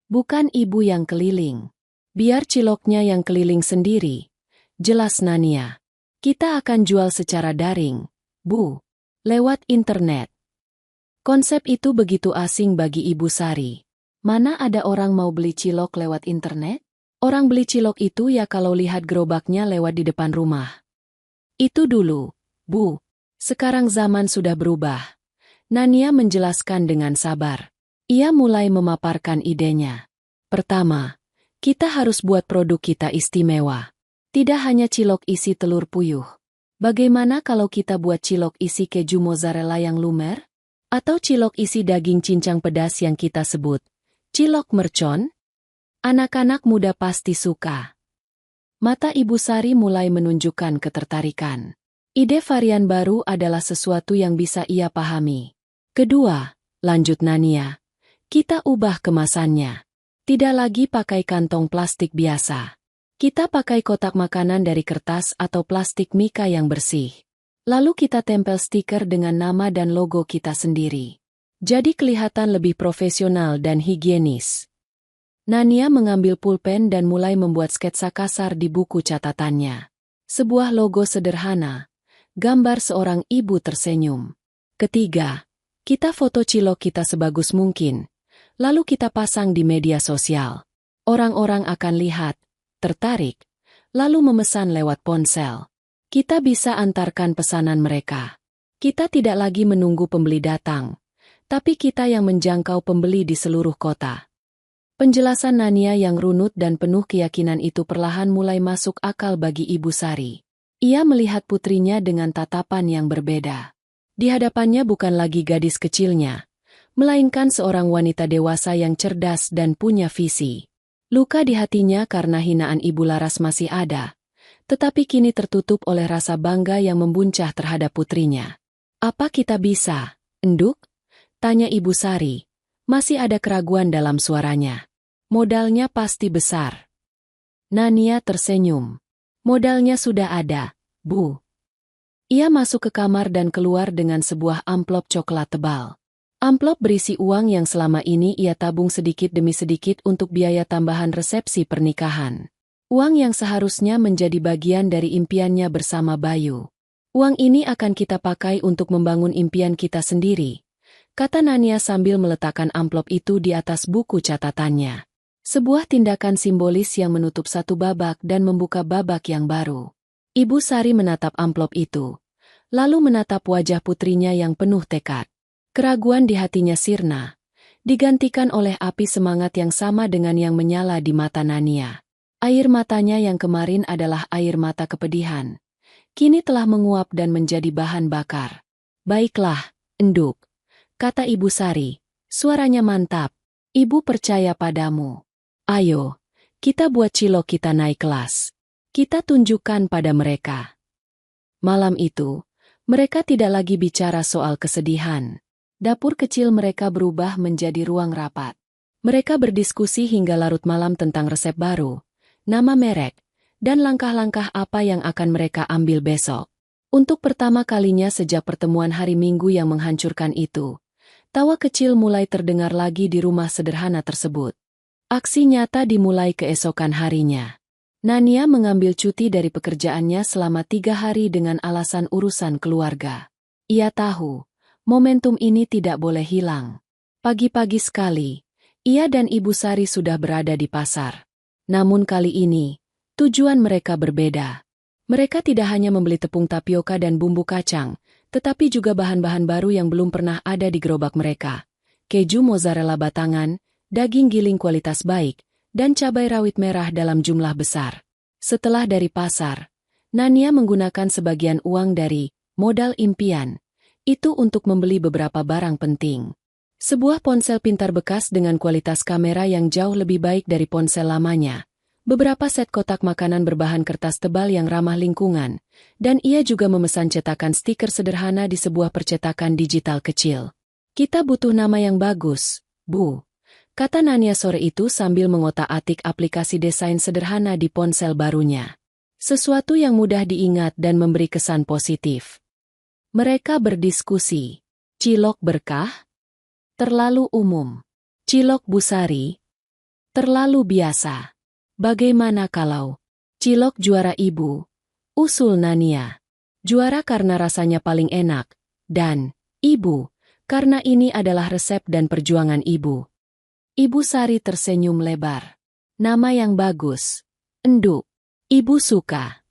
Bukan Ibu yang keliling. Biar ciloknya yang keliling sendiri. Jelas Nania. Kita akan jual secara daring, Bu. Lewat internet. Konsep itu begitu asing bagi Ibu Sari. Mana ada orang mau beli cilok lewat internet? Orang beli cilok itu ya kalau lihat gerobaknya lewat di depan rumah. Itu dulu, Bu. Sekarang zaman sudah berubah. Nania menjelaskan dengan sabar. Ia mulai memaparkan idenya. Pertama, kita harus buat produk kita istimewa. Tidak hanya cilok isi telur puyuh. Bagaimana kalau kita buat cilok isi keju mozzarella yang lumer? Atau cilok isi daging cincang pedas yang kita sebut cilok mercon? Anak-anak muda pasti suka. Mata Ibu Sari mulai menunjukkan ketertarikan. Ide varian baru adalah sesuatu yang bisa ia pahami. Kedua, lanjut Nania, kita ubah kemasannya. Tidak lagi pakai kantong plastik biasa. Kita pakai kotak makanan dari kertas atau plastik mika yang bersih. Lalu kita tempel stiker dengan nama dan logo kita sendiri. Jadi kelihatan lebih profesional dan higienis. Nania mengambil pulpen dan mulai membuat sketsa kasar di buku catatannya. Sebuah logo sederhana. Gambar seorang ibu tersenyum. Ketiga, kita foto cilok kita sebagus mungkin, lalu kita pasang di media sosial. Orang-orang akan lihat, tertarik, lalu memesan lewat ponsel. Kita bisa antarkan pesanan mereka. Kita tidak lagi menunggu pembeli datang, tapi kita yang menjangkau pembeli di seluruh kota. Penjelasan Nania yang runut dan penuh keyakinan itu perlahan mulai masuk akal bagi Ibu Sari. Ia melihat putrinya dengan tatapan yang berbeda. Di hadapannya bukan lagi gadis kecilnya, melainkan seorang wanita dewasa yang cerdas dan punya visi. Luka di hatinya karena hinaan Ibu Laras masih ada, tetapi kini tertutup oleh rasa bangga yang membuncah terhadap putrinya. Apa kita bisa, Enduk? Tanya Ibu Sari. Masih ada keraguan dalam suaranya. Modalnya pasti besar. Nania tersenyum. Modalnya sudah ada, Bu. Ia masuk ke kamar dan keluar dengan sebuah amplop coklat tebal. Amplop berisi uang yang selama ini ia tabung sedikit demi sedikit untuk biaya tambahan resepsi pernikahan. Uang yang seharusnya menjadi bagian dari impiannya bersama Bayu. Uang ini akan kita pakai untuk membangun impian kita sendiri, kata Nania sambil meletakkan amplop itu di atas buku catatannya. Sebuah tindakan simbolis yang menutup satu babak dan membuka babak yang baru. Ibu Sari menatap amplop itu, lalu menatap wajah putrinya yang penuh tekad. Keraguan di hatinya sirna, digantikan oleh api semangat yang sama dengan yang menyala di mata Nania. Air matanya yang kemarin adalah air mata kepedihan, kini telah menguap dan menjadi bahan bakar. Baiklah, Enduk, kata Ibu Sari, suaranya mantap. Ibu percaya padamu. Ayo, kita buat cilok kita naik kelas. Kita tunjukkan pada mereka. Malam itu, mereka tidak lagi bicara soal kesedihan. Dapur kecil mereka berubah menjadi ruang rapat. Mereka berdiskusi hingga larut malam tentang resep baru, nama merek, dan langkah-langkah apa yang akan mereka ambil besok. Untuk pertama kalinya sejak pertemuan hari Minggu yang menghancurkan itu, tawa kecil mulai terdengar lagi di rumah sederhana tersebut. Aksi nyata dimulai keesokan harinya. Nania mengambil cuti dari pekerjaannya selama 3 hari dengan alasan urusan keluarga. Ia tahu, momentum ini tidak boleh hilang. Pagi-pagi sekali, ia dan Ibu Sari sudah berada di pasar. Namun kali ini, tujuan mereka berbeda. Mereka tidak hanya membeli tepung tapioka dan bumbu kacang, tetapi juga bahan-bahan baru yang belum pernah ada di gerobak mereka. Keju mozzarella batangan, daging giling kualitas baik, dan cabai rawit merah dalam jumlah besar. Setelah dari pasar, Nania menggunakan sebagian uang dari modal impian itu untuk membeli beberapa barang penting. Sebuah ponsel pintar bekas dengan kualitas kamera yang jauh lebih baik dari ponsel lamanya, beberapa set kotak makanan berbahan kertas tebal yang ramah lingkungan, dan ia juga memesan cetakan stiker sederhana di sebuah percetakan digital kecil. "Kita butuh nama yang bagus, Bu," kata Nania sore itu sambil mengotak-atik aplikasi desain sederhana di ponsel barunya. Sesuatu yang mudah diingat dan memberi kesan positif. Mereka berdiskusi. Cilok berkah? Terlalu umum. Cilok Bu Sari? Terlalu biasa. Bagaimana kalau cilok juara Ibu? Usul Nania. Juara karena rasanya paling enak, dan Ibu, karena ini adalah resep dan perjuangan Ibu. Ibu Sari tersenyum lebar. Nama yang bagus. Enduk. Ibu suka.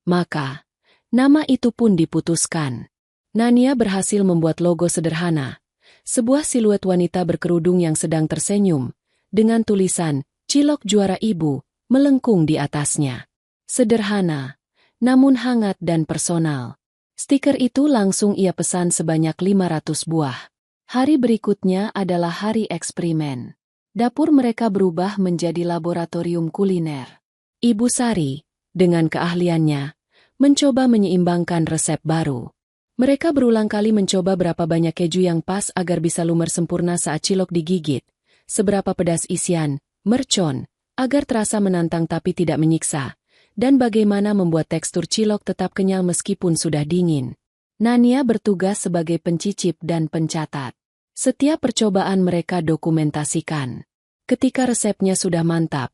Maka, nama itu pun diputuskan. Nania berhasil membuat logo sederhana. Sebuah siluet wanita berkerudung yang sedang tersenyum, dengan tulisan, "Cilok juara Ibu," melengkung di atasnya. Sederhana, namun hangat dan personal. Stiker itu langsung ia pesan sebanyak 500 buah. Hari berikutnya adalah hari eksperimen. Dapur mereka berubah menjadi laboratorium kuliner. Ibu Sari, dengan keahliannya, mencoba menyeimbangkan resep baru. Mereka berulang kali mencoba berapa banyak keju yang pas agar bisa lumer sempurna saat cilok digigit, seberapa pedas isian, mercon, agar terasa menantang tapi tidak menyiksa, dan bagaimana membuat tekstur cilok tetap kenyal meskipun sudah dingin. Nania bertugas sebagai pencicip dan pencatat. Setiap percobaan mereka dokumentasikan. Ketika resepnya sudah mantap,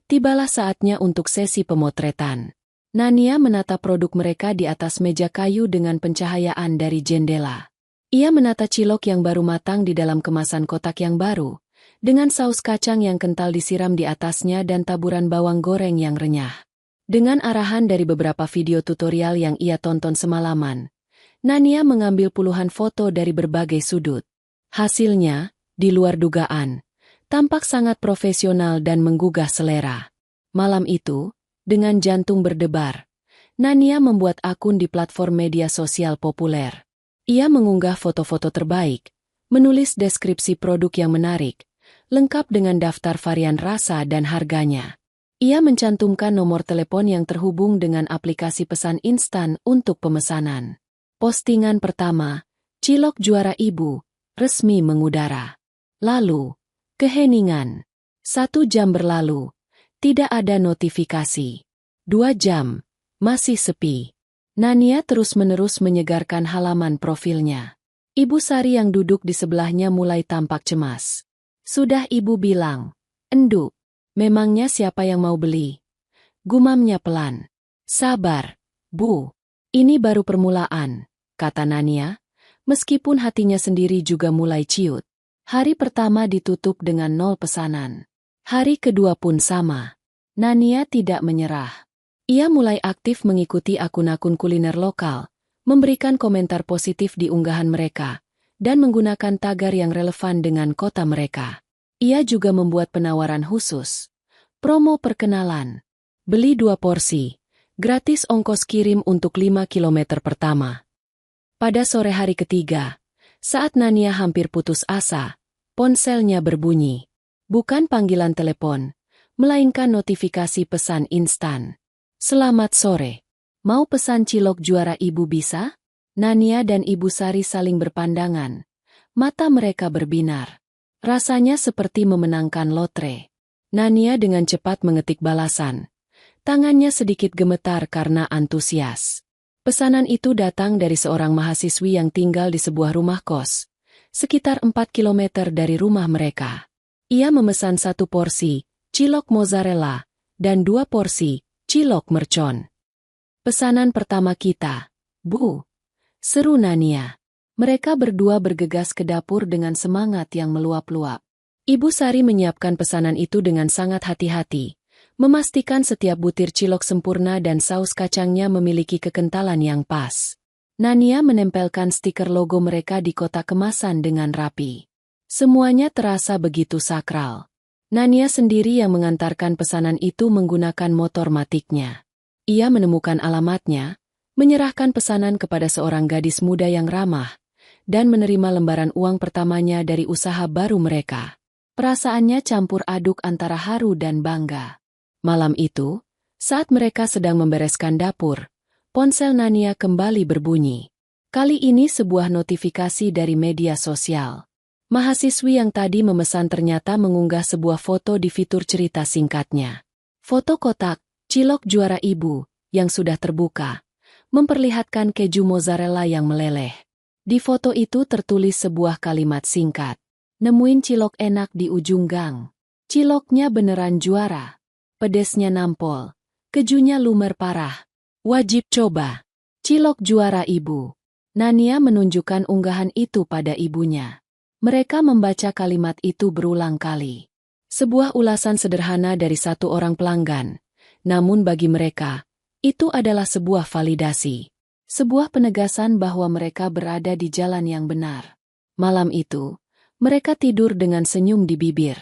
tibalah saatnya untuk sesi pemotretan. Nania menata produk mereka di atas meja kayu dengan pencahayaan dari jendela. Ia menata cilok yang baru matang di dalam kemasan kotak yang baru, dengan saus kacang yang kental disiram di atasnya dan taburan bawang goreng yang renyah. Dengan arahan dari beberapa video tutorial yang ia tonton semalaman, Nania mengambil puluhan foto dari berbagai sudut. Hasilnya, di luar dugaan, tampak sangat profesional dan menggugah selera. Malam itu, dengan jantung berdebar, Nania membuat akun di platform media sosial populer. Ia mengunggah foto-foto terbaik, menulis deskripsi produk yang menarik, lengkap dengan daftar varian rasa dan harganya. Ia mencantumkan nomor telepon yang terhubung dengan aplikasi pesan instan untuk pemesanan. Postingan pertama, "Cilok juara Ibu," resmi mengudara. Lalu, keheningan. 1 jam berlalu. Tidak ada notifikasi. 2 jam. Masih sepi. Nania terus-menerus menyegarkan halaman profilnya. Ibu Sari yang duduk di sebelahnya mulai tampak cemas. "Sudah Ibu bilang. Enduk. Memangnya siapa yang mau beli?" Gumamnya pelan. "Sabar, Bu. Ini baru permulaan," kata Nania, meskipun hatinya sendiri juga mulai ciut. Hari pertama ditutup dengan 0 pesanan. Hari kedua pun sama. Nania tidak menyerah. Ia mulai aktif mengikuti akun-akun kuliner lokal, memberikan komentar positif di unggahan mereka, dan menggunakan tagar yang relevan dengan kota mereka. Ia juga membuat penawaran khusus. Promo perkenalan. Beli 2 porsi. Gratis ongkos kirim untuk 5 kilometer pertama. Pada sore hari ketiga, saat Nania hampir putus asa, ponselnya berbunyi. Bukan panggilan telepon, melainkan notifikasi pesan instan. "Selamat sore. Mau pesan cilok juara Ibu bisa?" Nania dan Ibu Sari saling berpandangan. Mata mereka berbinar. Rasanya seperti memenangkan lotre. Nania dengan cepat mengetik balasan. Tangannya sedikit gemetar karena antusias. Pesanan itu datang dari seorang mahasiswi yang tinggal di sebuah rumah kos, sekitar 4 kilometer dari rumah mereka. Ia memesan 1 porsi cilok mozzarella dan 2 porsi cilok mercon. Pesanan pertama kita, Bu. Seru Nania. Mereka berdua bergegas ke dapur dengan semangat yang meluap-luap. Ibu Sari menyiapkan pesanan itu dengan sangat hati-hati, memastikan setiap butir cilok sempurna dan saus kacangnya memiliki kekentalan yang pas. Nania menempelkan stiker logo mereka di kotak kemasan dengan rapi. Semuanya terasa begitu sakral. Nania sendiri yang mengantarkan pesanan itu menggunakan motor matiknya. Ia menemukan alamatnya, menyerahkan pesanan kepada seorang gadis muda yang ramah, dan menerima lembaran uang pertamanya dari usaha baru mereka. Perasaannya campur aduk antara haru dan bangga. Malam itu, saat mereka sedang membereskan dapur, ponsel Nania kembali berbunyi. Kali ini sebuah notifikasi dari media sosial. Mahasiswi yang tadi memesan ternyata mengunggah sebuah foto di fitur cerita singkatnya. Foto kotak, cilok juara ibu, yang sudah terbuka, memperlihatkan keju mozzarella yang meleleh. Di foto itu tertulis sebuah kalimat singkat. Nemuin cilok enak di ujung gang. Ciloknya beneran juara. Pedesnya nampol. Kejunya lumer parah. Wajib coba. Cilok juara ibu. Nania menunjukkan unggahan itu pada ibunya. Mereka membaca kalimat itu berulang kali. Sebuah ulasan sederhana dari satu orang pelanggan. Namun bagi mereka, itu adalah sebuah validasi. Sebuah penegasan bahwa mereka berada di jalan yang benar. Malam itu, mereka tidur dengan senyum di bibir.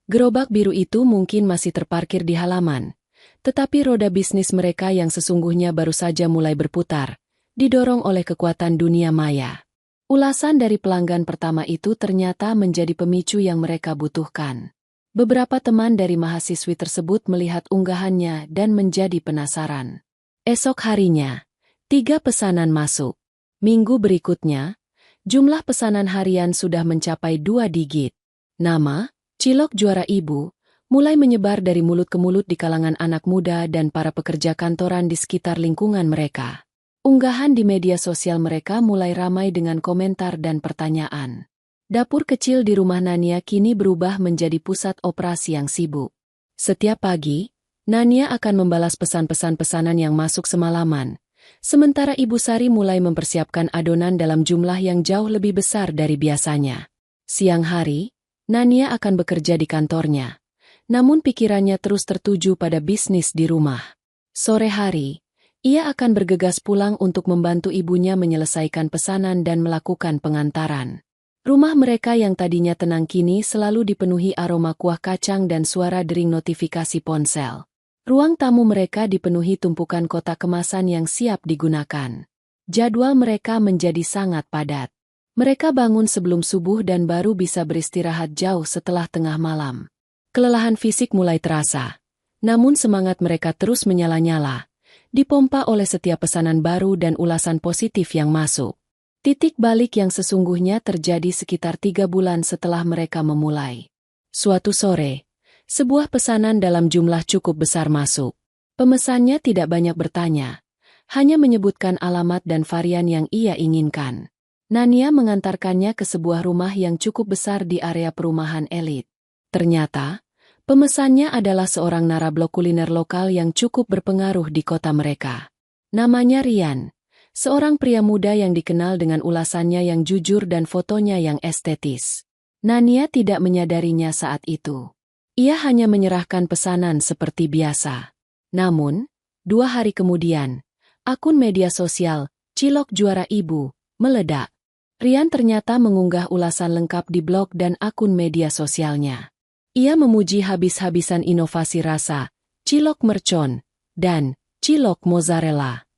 Gerobak biru itu mungkin masih terparkir di halaman, tetapi roda bisnis mereka yang sesungguhnya baru saja mulai berputar, didorong oleh kekuatan dunia maya. Ulasan dari pelanggan pertama itu ternyata menjadi pemicu yang mereka butuhkan. Beberapa teman dari mahasiswi tersebut melihat unggahannya dan menjadi penasaran. Esok harinya, 3 pesanan masuk. Minggu berikutnya, jumlah pesanan harian sudah mencapai 2 digit. Nama, cilok juara ibu, mulai menyebar dari mulut ke mulut di kalangan anak muda dan para pekerja kantoran di sekitar lingkungan mereka. Unggahan di media sosial mereka mulai ramai dengan komentar dan pertanyaan. Dapur kecil di rumah Nania kini berubah menjadi pusat operasi yang sibuk. Setiap pagi, Nania akan membalas pesan-pesan pesanan yang masuk semalaman, sementara Ibu Sari mulai mempersiapkan adonan dalam jumlah yang jauh lebih besar dari biasanya. Siang hari, Nania akan bekerja di kantornya, namun pikirannya terus tertuju pada bisnis di rumah. Sore hari, ia akan bergegas pulang untuk membantu ibunya menyelesaikan pesanan dan melakukan pengantaran. Rumah mereka yang tadinya tenang kini selalu dipenuhi aroma kuah kacang dan suara dering notifikasi ponsel. Ruang tamu mereka dipenuhi tumpukan kotak kemasan yang siap digunakan. Jadwal mereka menjadi sangat padat. Mereka bangun sebelum subuh dan baru bisa beristirahat jauh setelah tengah malam. Kelelahan fisik mulai terasa, namun semangat mereka terus menyala-nyala, dipompa oleh setiap pesanan baru dan ulasan positif yang masuk. Titik balik yang sesungguhnya terjadi sekitar 3 bulan setelah mereka memulai. Suatu sore, sebuah pesanan dalam jumlah cukup besar masuk. Pemesannya tidak banyak bertanya, hanya menyebutkan alamat dan varian yang ia inginkan. Nania mengantarkannya ke sebuah rumah yang cukup besar di area perumahan elit. Ternyata, pemesannya adalah seorang narablog kuliner lokal yang cukup berpengaruh di kota mereka. Namanya Rian, seorang pria muda yang dikenal dengan ulasannya yang jujur dan fotonya yang estetis. Nania tidak menyadarinya saat itu. Ia hanya menyerahkan pesanan seperti biasa. Namun, 2 hari kemudian, akun media sosial, Cilok Juara Ibu, meledak. Rian ternyata mengunggah ulasan lengkap di blog dan akun media sosialnya. Ia memuji habis-habisan inovasi rasa, cilok mercon, dan cilok mozzarella.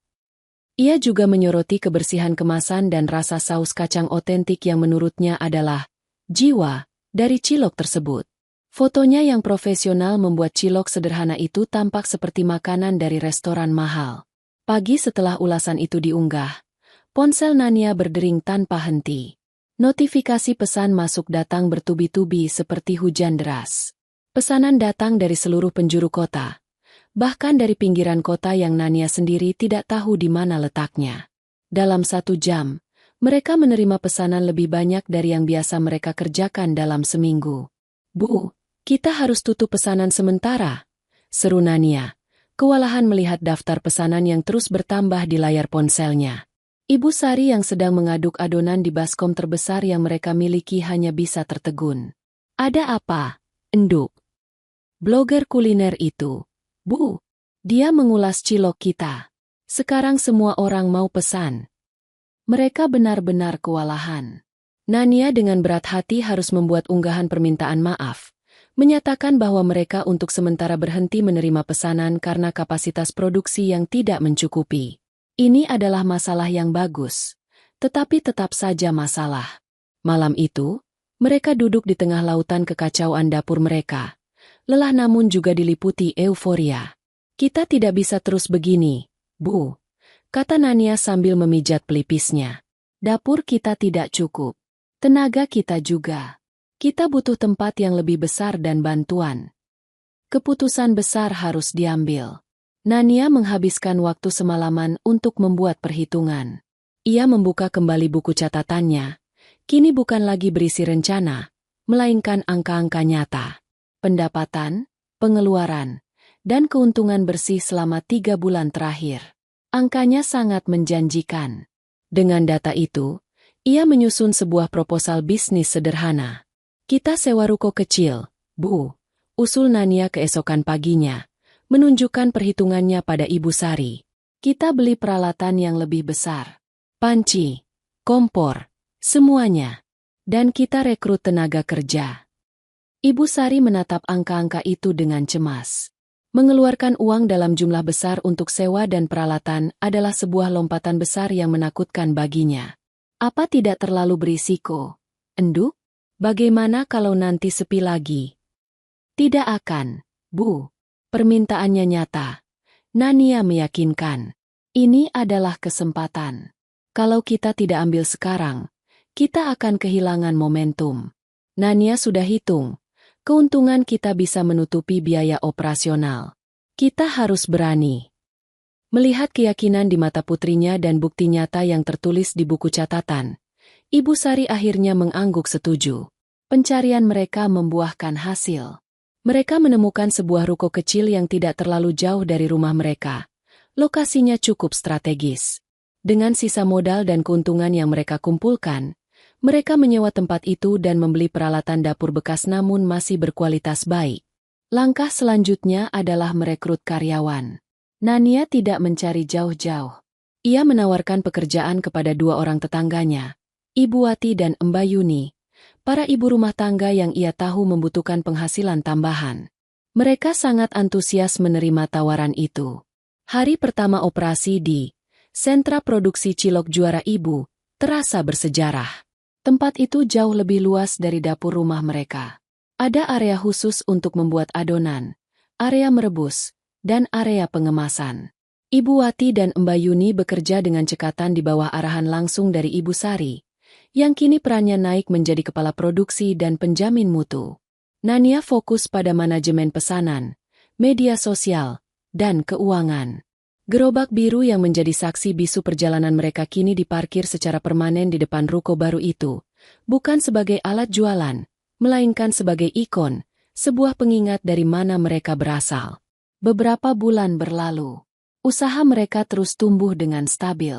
Ia juga menyoroti kebersihan kemasan dan rasa saus kacang otentik yang menurutnya adalah jiwa dari cilok tersebut. Fotonya yang profesional membuat cilok sederhana itu tampak seperti makanan dari restoran mahal. Pagi setelah ulasan itu diunggah, ponsel Nania berdering tanpa henti. Notifikasi pesan masuk datang bertubi-tubi seperti hujan deras. Pesanan datang dari seluruh penjuru kota. Bahkan dari pinggiran kota yang Nania sendiri tidak tahu di mana letaknya. Dalam 1 jam, mereka menerima pesanan lebih banyak dari yang biasa mereka kerjakan dalam seminggu. "Bu, kita harus tutup pesanan sementara," seru Nania, kewalahan melihat daftar pesanan yang terus bertambah di layar ponselnya. Ibu Sari yang sedang mengaduk adonan di baskom terbesar yang mereka miliki hanya bisa tertegun. "Ada apa, Enduk?" "Blogger kuliner itu. Bu, dia mengulas cilok kita. Sekarang semua orang mau pesan." Mereka benar-benar kewalahan. Nania dengan berat hati harus membuat unggahan permintaan maaf, menyatakan bahwa mereka untuk sementara berhenti menerima pesanan karena kapasitas produksi yang tidak mencukupi. Ini adalah masalah yang bagus, tetapi tetap saja masalah. Malam itu, mereka duduk di tengah lautan kekacauan dapur mereka. Lelah namun juga diliputi euforia. "Kita tidak bisa terus begini, Bu," kata Nania sambil memijat pelipisnya. "Dapur kita tidak cukup. Tenaga kita juga. Kita butuh tempat yang lebih besar dan bantuan. Keputusan besar harus diambil." Nania menghabiskan waktu semalaman untuk membuat perhitungan. Ia membuka kembali buku catatannya. Kini bukan lagi berisi rencana, melainkan angka-angka nyata. Pendapatan, pengeluaran, dan keuntungan bersih selama 3 bulan terakhir. Angkanya sangat menjanjikan. Dengan data itu, ia menyusun sebuah proposal bisnis sederhana. "Kita sewa ruko kecil, Bu," usul Nania keesokan paginya, menunjukkan perhitungannya pada Ibu Sari. "Kita beli peralatan yang lebih besar. Panci, kompor, semuanya. Dan kita rekrut tenaga kerja." Ibu Sari menatap angka-angka itu dengan cemas. Mengeluarkan uang dalam jumlah besar untuk sewa dan peralatan adalah sebuah lompatan besar yang menakutkan baginya. "Apa tidak terlalu berisiko, Enduk? Bagaimana kalau nanti sepi lagi?" "Tidak akan, Bu. Permintaannya nyata." Nania meyakinkan. "Ini adalah kesempatan. Kalau kita tidak ambil sekarang, kita akan kehilangan momentum. Nania sudah hitung. Keuntungan kita bisa menutupi biaya operasional. Kita harus berani." Melihat keyakinan di mata putrinya dan bukti nyata yang tertulis di buku catatan, Ibu Sari akhirnya mengangguk setuju. Pencarian mereka membuahkan hasil. Mereka menemukan sebuah ruko kecil yang tidak terlalu jauh dari rumah mereka. Lokasinya cukup strategis. Dengan sisa modal dan keuntungan yang mereka kumpulkan, mereka menyewa tempat itu dan membeli peralatan dapur bekas namun masih berkualitas baik. Langkah selanjutnya adalah merekrut karyawan. Nania tidak mencari jauh-jauh. Ia menawarkan pekerjaan kepada 2 orang tetangganya, Ibu Wati dan Mbak Yuni, para ibu rumah tangga yang ia tahu membutuhkan penghasilan tambahan. Mereka sangat antusias menerima tawaran itu. Hari pertama operasi di sentra produksi cilok Juara Ibu terasa bersejarah. Tempat itu jauh lebih luas dari dapur rumah mereka. Ada area khusus untuk membuat adonan, area merebus, dan area pengemasan. Ibu Wati dan Mbak Yuni bekerja dengan cekatan di bawah arahan langsung dari Ibu Sari, yang kini perannya naik menjadi kepala produksi dan penjamin mutu. Nania fokus pada manajemen pesanan, media sosial, dan keuangan. Gerobak biru yang menjadi saksi bisu perjalanan mereka kini diparkir secara permanen di depan ruko baru itu, bukan sebagai alat jualan, melainkan sebagai ikon, sebuah pengingat dari mana mereka berasal. Beberapa bulan berlalu, usaha mereka terus tumbuh dengan stabil.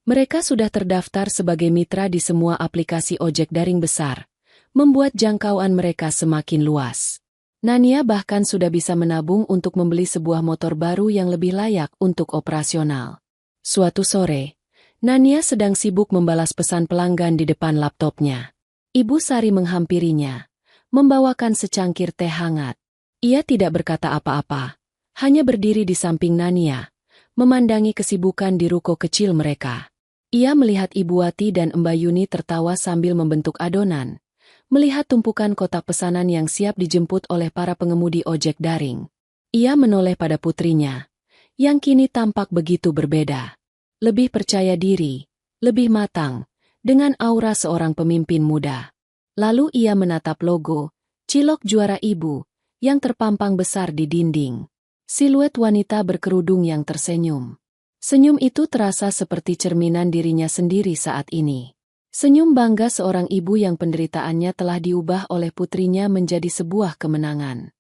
Mereka sudah terdaftar sebagai mitra di semua aplikasi ojek daring besar, membuat jangkauan mereka semakin luas. Nania bahkan sudah bisa menabung untuk membeli sebuah motor baru yang lebih layak untuk operasional. Suatu sore, Nania sedang sibuk membalas pesan pelanggan di depan laptopnya. Ibu Sari menghampirinya, membawakan secangkir teh hangat. Ia tidak berkata apa-apa, hanya berdiri di samping Nania, memandangi kesibukan di ruko kecil mereka. Ia melihat Ibu Wati dan Mbak Yuni tertawa sambil membentuk adonan, melihat tumpukan kotak pesanan yang siap dijemput oleh para pengemudi ojek daring. Ia menoleh pada putrinya, yang kini tampak begitu berbeda. Lebih percaya diri, lebih matang, dengan aura seorang pemimpin muda. Lalu ia menatap logo, Cilok Juara Ibu, yang terpampang besar di dinding. Siluet wanita berkerudung yang tersenyum. Senyum itu terasa seperti cerminan dirinya sendiri saat ini. Senyum bangga seorang ibu yang penderitaannya telah diubah oleh putrinya menjadi sebuah kemenangan.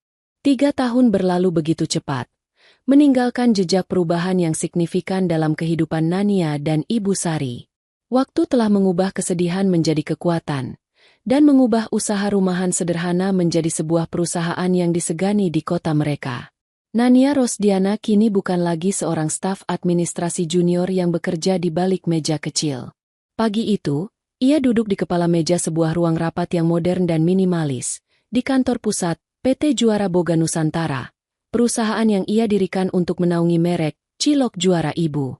3 tahun berlalu begitu cepat, meninggalkan jejak perubahan yang signifikan dalam kehidupan Nania dan Ibu Sari. Waktu telah mengubah kesedihan menjadi kekuatan, dan mengubah usaha rumahan sederhana menjadi sebuah perusahaan yang disegani di kota mereka. Nania Rosdiana kini bukan lagi seorang staf administrasi junior yang bekerja di balik meja kecil. Pagi itu, ia duduk di kepala meja sebuah ruang rapat yang modern dan minimalis, di kantor pusat PT Juara Boga Nusantara, perusahaan yang ia dirikan untuk menaungi merek Cilok Juara Ibu.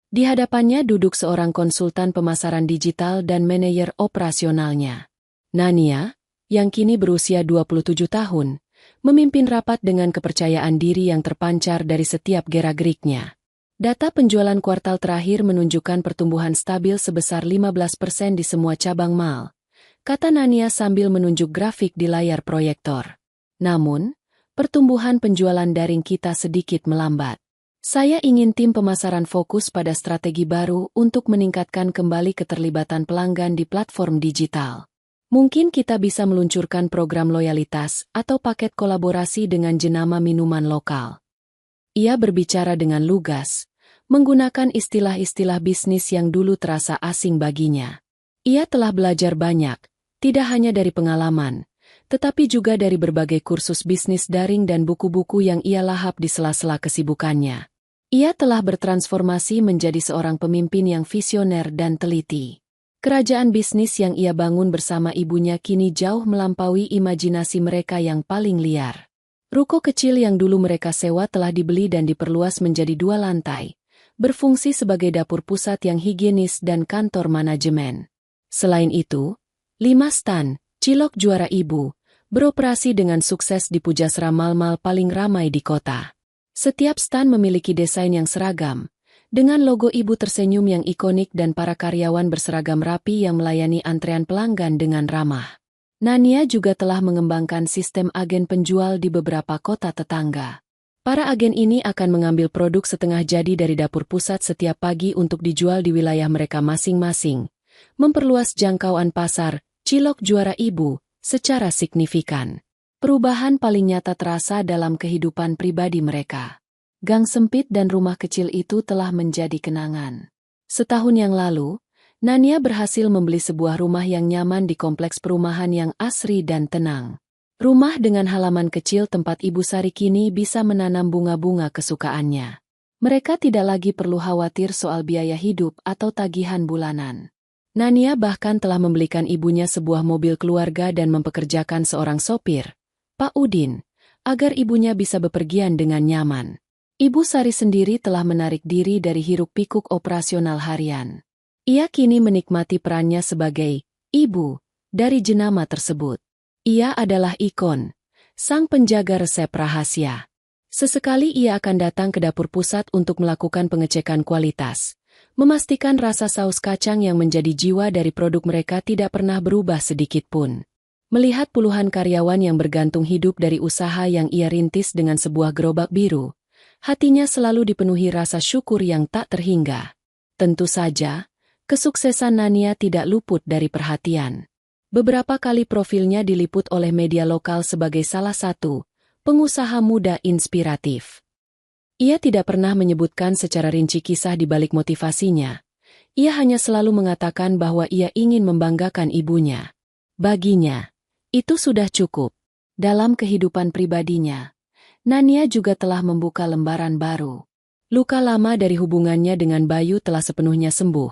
Di hadapannya duduk seorang konsultan pemasaran digital dan manajer operasionalnya. Nania, yang kini berusia 27 tahun, memimpin rapat dengan kepercayaan diri yang terpancar dari setiap gerak-geriknya. Data penjualan kuartal terakhir menunjukkan pertumbuhan stabil sebesar 15% di semua cabang mall, kata Nania sambil menunjuk grafik di layar proyektor. Namun, pertumbuhan penjualan daring kita sedikit melambat. Saya ingin tim pemasaran fokus pada strategi baru untuk meningkatkan kembali keterlibatan pelanggan di platform digital. Mungkin kita bisa meluncurkan program loyalitas atau paket kolaborasi dengan jenama minuman lokal. Ia berbicara dengan lugas, menggunakan istilah-istilah bisnis yang dulu terasa asing baginya. Ia telah belajar banyak, tidak hanya dari pengalaman, tetapi juga dari berbagai kursus bisnis daring dan buku-buku yang ia lahap di sela-sela kesibukannya. Ia telah bertransformasi menjadi seorang pemimpin yang visioner dan teliti. Kerajaan bisnis yang ia bangun bersama ibunya kini jauh melampaui imajinasi mereka yang paling liar. Ruko kecil yang dulu mereka sewa telah dibeli dan diperluas menjadi 2 lantai, berfungsi sebagai dapur pusat yang higienis dan kantor manajemen. Selain itu, 5 stan, Cilok Juara Ibu, beroperasi dengan sukses di pujasera mal-mal paling ramai di kota. Setiap stan memiliki desain yang seragam, dengan logo ibu tersenyum yang ikonik dan para karyawan berseragam rapi yang melayani antrean pelanggan dengan ramah. Nania juga telah mengembangkan sistem agen penjual di beberapa kota tetangga. Para agen ini akan mengambil produk setengah jadi dari dapur pusat setiap pagi untuk dijual di wilayah mereka masing-masing, memperluas jangkauan pasar Cilok Juara Ibu secara signifikan. Perubahan paling nyata terasa dalam kehidupan pribadi mereka. Gang sempit dan rumah kecil itu telah menjadi kenangan. Setahun yang lalu, Nania berhasil membeli sebuah rumah yang nyaman di kompleks perumahan yang asri dan tenang. Rumah dengan halaman kecil tempat Ibu Sari kini bisa menanam bunga-bunga kesukaannya. Mereka tidak lagi perlu khawatir soal biaya hidup atau tagihan bulanan. Nania bahkan telah membelikan ibunya sebuah mobil keluarga dan mempekerjakan seorang sopir, Pak Udin, agar ibunya bisa bepergian dengan nyaman. Ibu Sari sendiri telah menarik diri dari hiruk-pikuk operasional harian. Ia kini menikmati perannya sebagai ibu dari jenama tersebut. Ia adalah ikon, sang penjaga resep rahasia. Sesekali ia akan datang ke dapur pusat untuk melakukan pengecekan kualitas, memastikan rasa saus kacang yang menjadi jiwa dari produk mereka tidak pernah berubah sedikit pun. Melihat puluhan karyawan yang bergantung hidup dari usaha yang ia rintis dengan sebuah gerobak biru, hatinya selalu dipenuhi rasa syukur yang tak terhingga. Tentu saja, kesuksesan Nania tidak luput dari perhatian. Beberapa kali profilnya diliput oleh media lokal sebagai salah satu pengusaha muda inspiratif. Ia tidak pernah menyebutkan secara rinci kisah di balik motivasinya. Ia hanya selalu mengatakan bahwa ia ingin membanggakan ibunya. Baginya, itu sudah cukup. Dalam kehidupan pribadinya, Nania juga telah membuka lembaran baru. Luka lama dari hubungannya dengan Bayu telah sepenuhnya sembuh.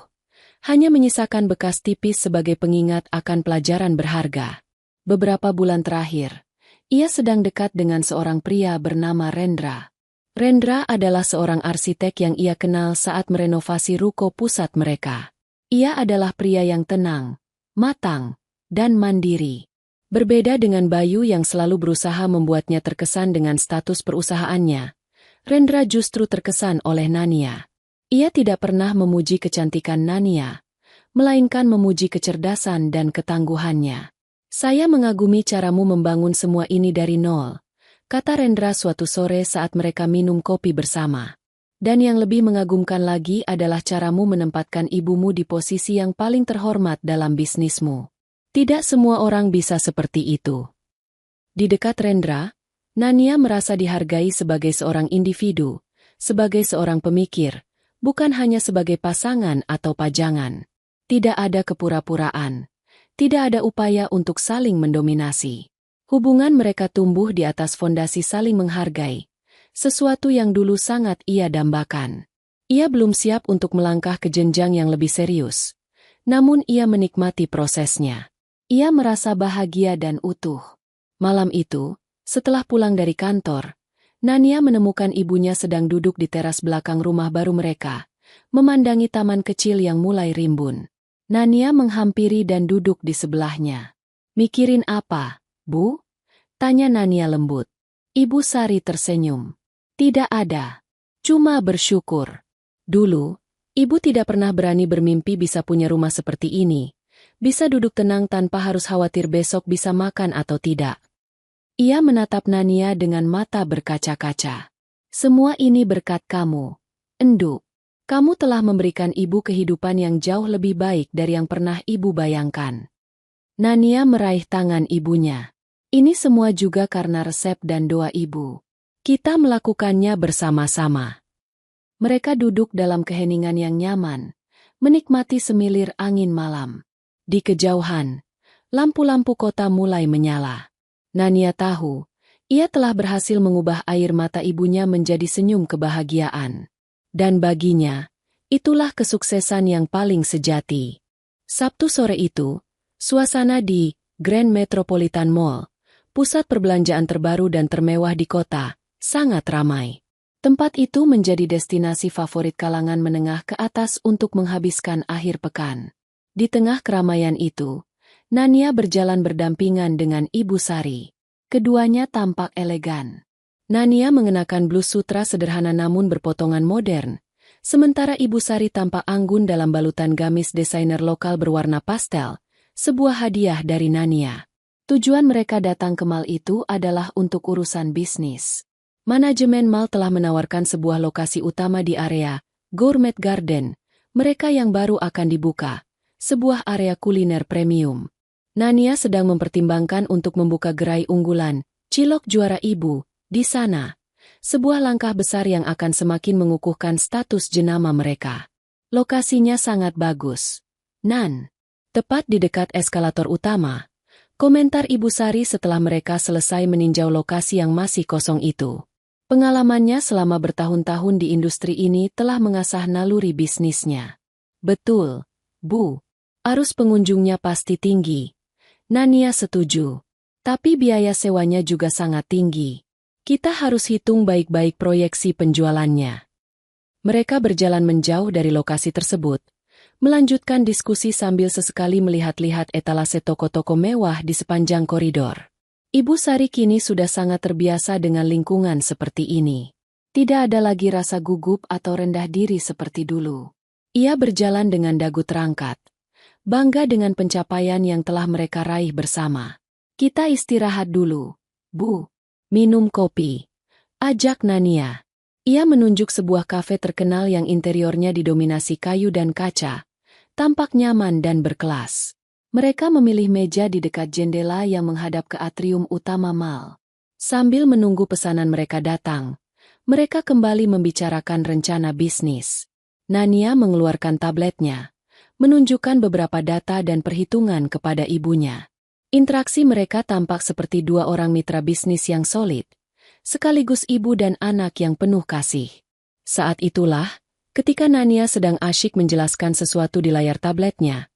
Hanya menyisakan bekas tipis sebagai pengingat akan pelajaran berharga. Beberapa bulan terakhir, ia sedang dekat dengan seorang pria bernama Rendra. Rendra adalah seorang arsitek yang ia kenal saat merenovasi ruko pusat mereka. Ia adalah pria yang tenang, matang, dan mandiri. Berbeda dengan Bayu yang selalu berusaha membuatnya terkesan dengan status perusahaannya, Rendra justru terkesan oleh Nania. Ia tidak pernah memuji kecantikan Nania, melainkan memuji kecerdasan dan ketangguhannya. Saya mengagumi caramu membangun semua ini dari nol, kata Rendra suatu sore saat mereka minum kopi bersama. Dan yang lebih mengagumkan lagi adalah caramu menempatkan ibumu di posisi yang paling terhormat dalam bisnismu. Tidak semua orang bisa seperti itu. Di dekat Rendra, Nania merasa dihargai sebagai seorang individu, sebagai seorang pemikir, bukan hanya sebagai pasangan atau pajangan. Tidak ada kepura-puraan. Tidak ada upaya untuk saling mendominasi. Hubungan mereka tumbuh di atas fondasi saling menghargai, sesuatu yang dulu sangat ia dambakan. Ia belum siap untuk melangkah ke jenjang yang lebih serius, namun ia menikmati prosesnya. Ia merasa bahagia dan utuh. Malam itu, setelah pulang dari kantor, Nania menemukan ibunya sedang duduk di teras belakang rumah baru mereka, memandangi taman kecil yang mulai rimbun. Nania menghampiri dan duduk di sebelahnya. "Mikirin apa, Bu?" tanya Nania lembut. Ibu Sari tersenyum. "Tidak ada. Cuma bersyukur. Dulu, ibu tidak pernah berani bermimpi bisa punya rumah seperti ini. Bisa duduk tenang tanpa harus khawatir besok bisa makan atau tidak." Ia menatap Nania dengan mata berkaca-kaca. "Semua ini berkat kamu, Endu. Kamu telah memberikan ibu kehidupan yang jauh lebih baik dari yang pernah ibu bayangkan." Nania meraih tangan ibunya. "Ini semua juga karena resep dan doa ibu. Kita melakukannya bersama-sama." Mereka duduk dalam keheningan yang nyaman, menikmati semilir angin malam. Di kejauhan, lampu-lampu kota mulai menyala. Nania tahu, ia telah berhasil mengubah air mata ibunya menjadi senyum kebahagiaan. Dan baginya, itulah kesuksesan yang paling sejati. Sabtu sore itu, suasana di Grand Metropolitan Mall, pusat perbelanjaan terbaru dan termewah di kota, sangat ramai. Tempat itu menjadi destinasi favorit kalangan menengah ke atas untuk menghabiskan akhir pekan. Di tengah keramaian itu, Nania berjalan berdampingan dengan Ibu Sari. Keduanya tampak elegan. Nania mengenakan blus sutra sederhana namun berpotongan modern, sementara Ibu Sari tampak anggun dalam balutan gamis desainer lokal berwarna pastel, sebuah hadiah dari Nania. Tujuan mereka datang ke mall itu adalah untuk urusan bisnis. Manajemen mall telah menawarkan sebuah lokasi utama di area Gourmet Garden, mereka yang baru akan dibuka, sebuah area kuliner premium. Nania sedang mempertimbangkan untuk membuka gerai unggulan, Cilok Juara Ibu, di sana. Sebuah langkah besar yang akan semakin mengukuhkan status jenama mereka. Lokasinya sangat bagus. Nan. Tepat di dekat eskalator utama. Komentar Ibu Sari setelah mereka selesai meninjau lokasi yang masih kosong itu. Pengalamannya selama bertahun-tahun di industri ini telah mengasah naluri bisnisnya. "Betul, Bu. Arus pengunjungnya pasti tinggi." Nania setuju. "Tapi biaya sewanya juga sangat tinggi. Kita harus hitung baik-baik proyeksi penjualannya." Mereka berjalan menjauh dari lokasi tersebut, melanjutkan diskusi sambil sesekali melihat-lihat etalase toko-toko mewah di sepanjang koridor. Ibu Sari kini sudah sangat terbiasa dengan lingkungan seperti ini. Tidak ada lagi rasa gugup atau rendah diri seperti dulu. Ia berjalan dengan dagu terangkat, bangga dengan pencapaian yang telah mereka raih bersama. "Kita istirahat dulu, Bu. Minum kopi," ajak Nania. Ia menunjuk sebuah kafe terkenal yang interiornya didominasi kayu dan kaca, tampak nyaman dan berkelas. Mereka memilih meja di dekat jendela yang menghadap ke atrium utama mall. Sambil menunggu pesanan mereka datang, mereka kembali membicarakan rencana bisnis. Nania mengeluarkan tabletnya, menunjukkan beberapa data dan perhitungan kepada ibunya. Interaksi mereka tampak seperti dua orang mitra bisnis yang solid, sekaligus ibu dan anak yang penuh kasih. Saat itulah, ketika Nania sedang asyik menjelaskan sesuatu di layar tabletnya,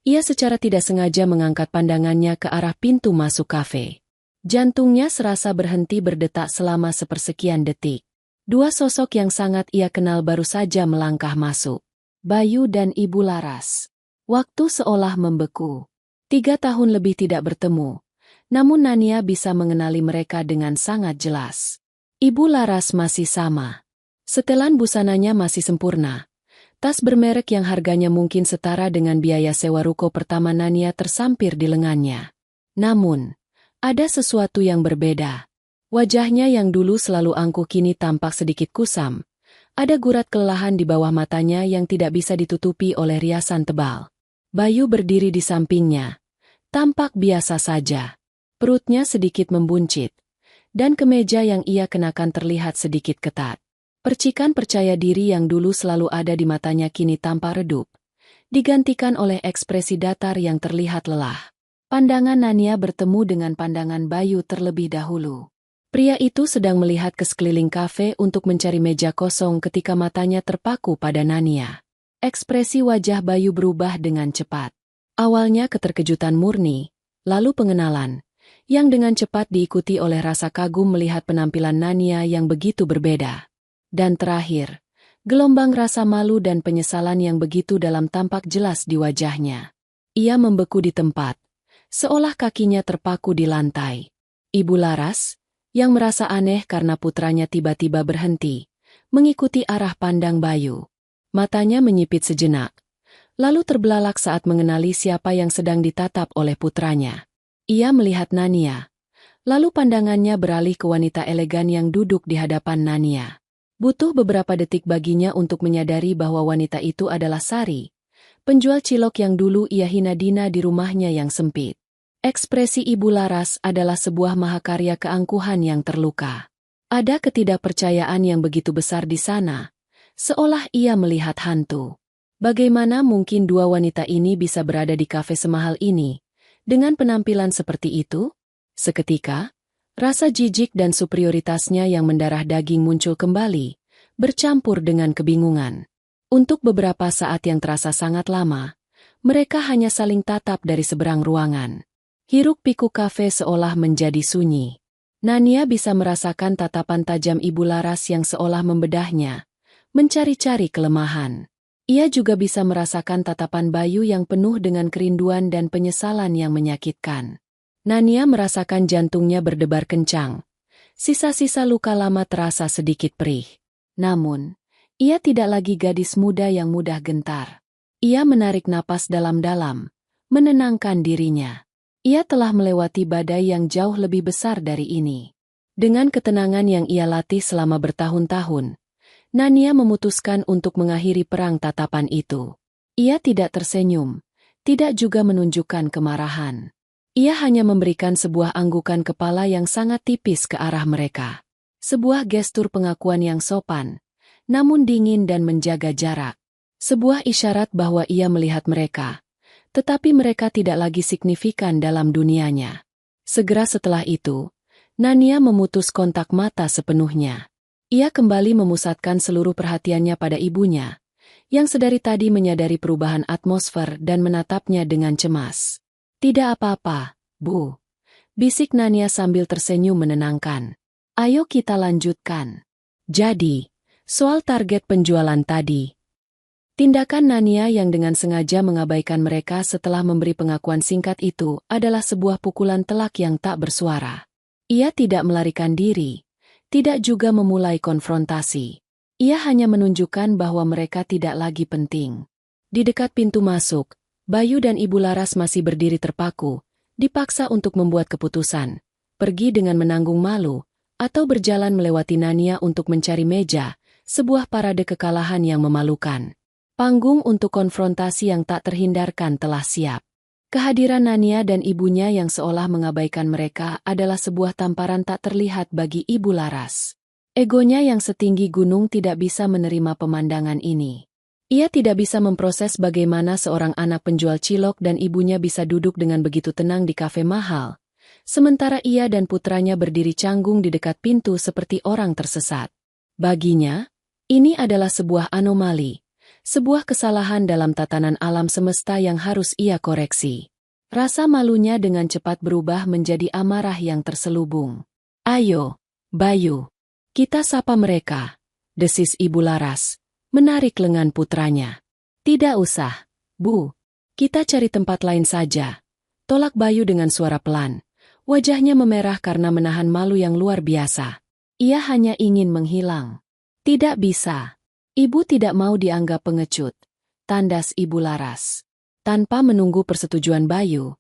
ia secara tidak sengaja mengangkat pandangannya ke arah pintu masuk kafe. Jantungnya serasa berhenti berdetak selama sepersekian detik. Dua sosok yang sangat ia kenal baru saja melangkah masuk. Bayu dan Ibu Laras. Waktu seolah membeku. 3 tahun lebih tidak bertemu, namun Nania bisa mengenali mereka dengan sangat jelas. Ibu Laras masih sama. Setelan busananya masih sempurna, Tas bermerek yang harganya mungkin setara dengan biaya sewa ruko pertama Nania tersampir di lengannya. Namun, ada sesuatu yang berbeda. Wajahnya yang dulu selalu angkuh kini tampak sedikit kusam. Ada gurat kelelahan di bawah matanya yang tidak bisa ditutupi oleh riasan tebal. Bayu berdiri di sampingnya. Tampak biasa saja. Perutnya sedikit membuncit. Dan kemeja yang ia kenakan terlihat sedikit ketat. Percikan percaya diri yang dulu selalu ada di matanya kini tampak redup. Digantikan oleh ekspresi datar yang terlihat lelah. Pandangan Nania bertemu dengan pandangan Bayu terlebih dahulu. Pria itu sedang melihat ke sekeliling kafe untuk mencari meja kosong ketika matanya terpaku pada Nania. Ekspresi wajah Bayu berubah dengan cepat. Awalnya keterkejutan murni, lalu pengenalan, yang dengan cepat diikuti oleh rasa kagum melihat penampilan Nania yang begitu berbeda. Dan terakhir, gelombang rasa malu dan penyesalan yang begitu dalam tampak jelas di wajahnya. Ia membeku di tempat, seolah kakinya terpaku di lantai. Ibu Laras, yang merasa aneh karena putranya tiba-tiba berhenti, mengikuti arah pandang Bayu. Matanya menyipit sejenak, lalu terbelalak saat mengenali siapa yang sedang ditatap oleh putranya. Ia melihat Nania, lalu pandangannya beralih ke wanita elegan yang duduk di hadapan Nania. Butuh beberapa detik baginya untuk menyadari bahwa wanita itu adalah Sari, penjual cilok yang dulu ia hina Dina di rumahnya yang sempit. Ekspresi Ibu Laras adalah sebuah mahakarya keangkuhan yang terluka. Ada ketidakpercayaan yang begitu besar di sana, seolah ia melihat hantu. Bagaimana mungkin dua wanita ini bisa berada di kafe semahal ini, dengan penampilan seperti itu? Seketika, rasa jijik dan superioritasnya yang mendarah daging muncul kembali, bercampur dengan kebingungan. Untuk beberapa saat yang terasa sangat lama, mereka hanya saling tatap dari seberang ruangan. Hiruk-pikuk kafe seolah menjadi sunyi. Nania bisa merasakan tatapan tajam Ibu Laras yang seolah membedahnya, mencari-cari kelemahan. Ia juga bisa merasakan tatapan Bayu yang penuh dengan kerinduan dan penyesalan yang menyakitkan. Nania merasakan jantungnya berdebar kencang. Sisa-sisa luka lama terasa sedikit perih. Namun, ia tidak lagi gadis muda yang mudah gentar. Ia menarik napas dalam-dalam, menenangkan dirinya. Ia telah melewati badai yang jauh lebih besar dari ini. Dengan ketenangan yang ia latih selama bertahun-tahun, Nania memutuskan untuk mengakhiri perang tatapan itu. Ia tidak tersenyum, tidak juga menunjukkan kemarahan. Ia hanya memberikan sebuah anggukan kepala yang sangat tipis ke arah mereka. Sebuah gestur pengakuan yang sopan, namun dingin dan menjaga jarak. Sebuah isyarat bahwa ia melihat mereka, tetapi mereka tidak lagi signifikan dalam dunianya. Segera setelah itu, Nania memutus kontak mata sepenuhnya. Ia kembali memusatkan seluruh perhatiannya pada ibunya, yang sedari tadi menyadari perubahan atmosfer dan menatapnya dengan cemas. Tidak apa-apa, Bu. Bisik Nania sambil tersenyum menenangkan. Ayo kita lanjutkan. Jadi, soal target penjualan tadi. Tindakan Nania yang dengan sengaja mengabaikan mereka setelah memberi pengakuan singkat itu adalah sebuah pukulan telak yang tak bersuara. Ia tidak melarikan diri, tidak juga memulai konfrontasi. Ia hanya menunjukkan bahwa mereka tidak lagi penting. Di dekat pintu masuk, Bayu dan Ibu Laras masih berdiri terpaku, dipaksa untuk membuat keputusan, pergi dengan menanggung malu, atau berjalan melewati Nania untuk mencari meja, sebuah parade kekalahan yang memalukan. Panggung untuk konfrontasi yang tak terhindarkan telah siap. Kehadiran Nania dan ibunya yang seolah mengabaikan mereka adalah sebuah tamparan tak terlihat bagi Ibu Laras. Egonya yang setinggi gunung tidak bisa menerima pemandangan ini. Ia tidak bisa memproses bagaimana seorang anak penjual cilok dan ibunya bisa duduk dengan begitu tenang di kafe mahal, sementara ia dan putranya berdiri canggung di dekat pintu seperti orang tersesat. Baginya, ini adalah sebuah anomali, sebuah kesalahan dalam tatanan alam semesta yang harus ia koreksi. Rasa malunya dengan cepat berubah menjadi amarah yang terselubung. Ayo, Bayu, kita sapa mereka, desis Ibu Laras, menarik lengan putranya. Tidak usah, Bu. Kita cari tempat lain saja. Tolak Bayu dengan suara pelan. Wajahnya memerah karena menahan malu yang luar biasa. Ia hanya ingin menghilang. Tidak bisa. Ibu tidak mau dianggap pengecut, tandas Ibu Laras. Tanpa menunggu persetujuan Bayu,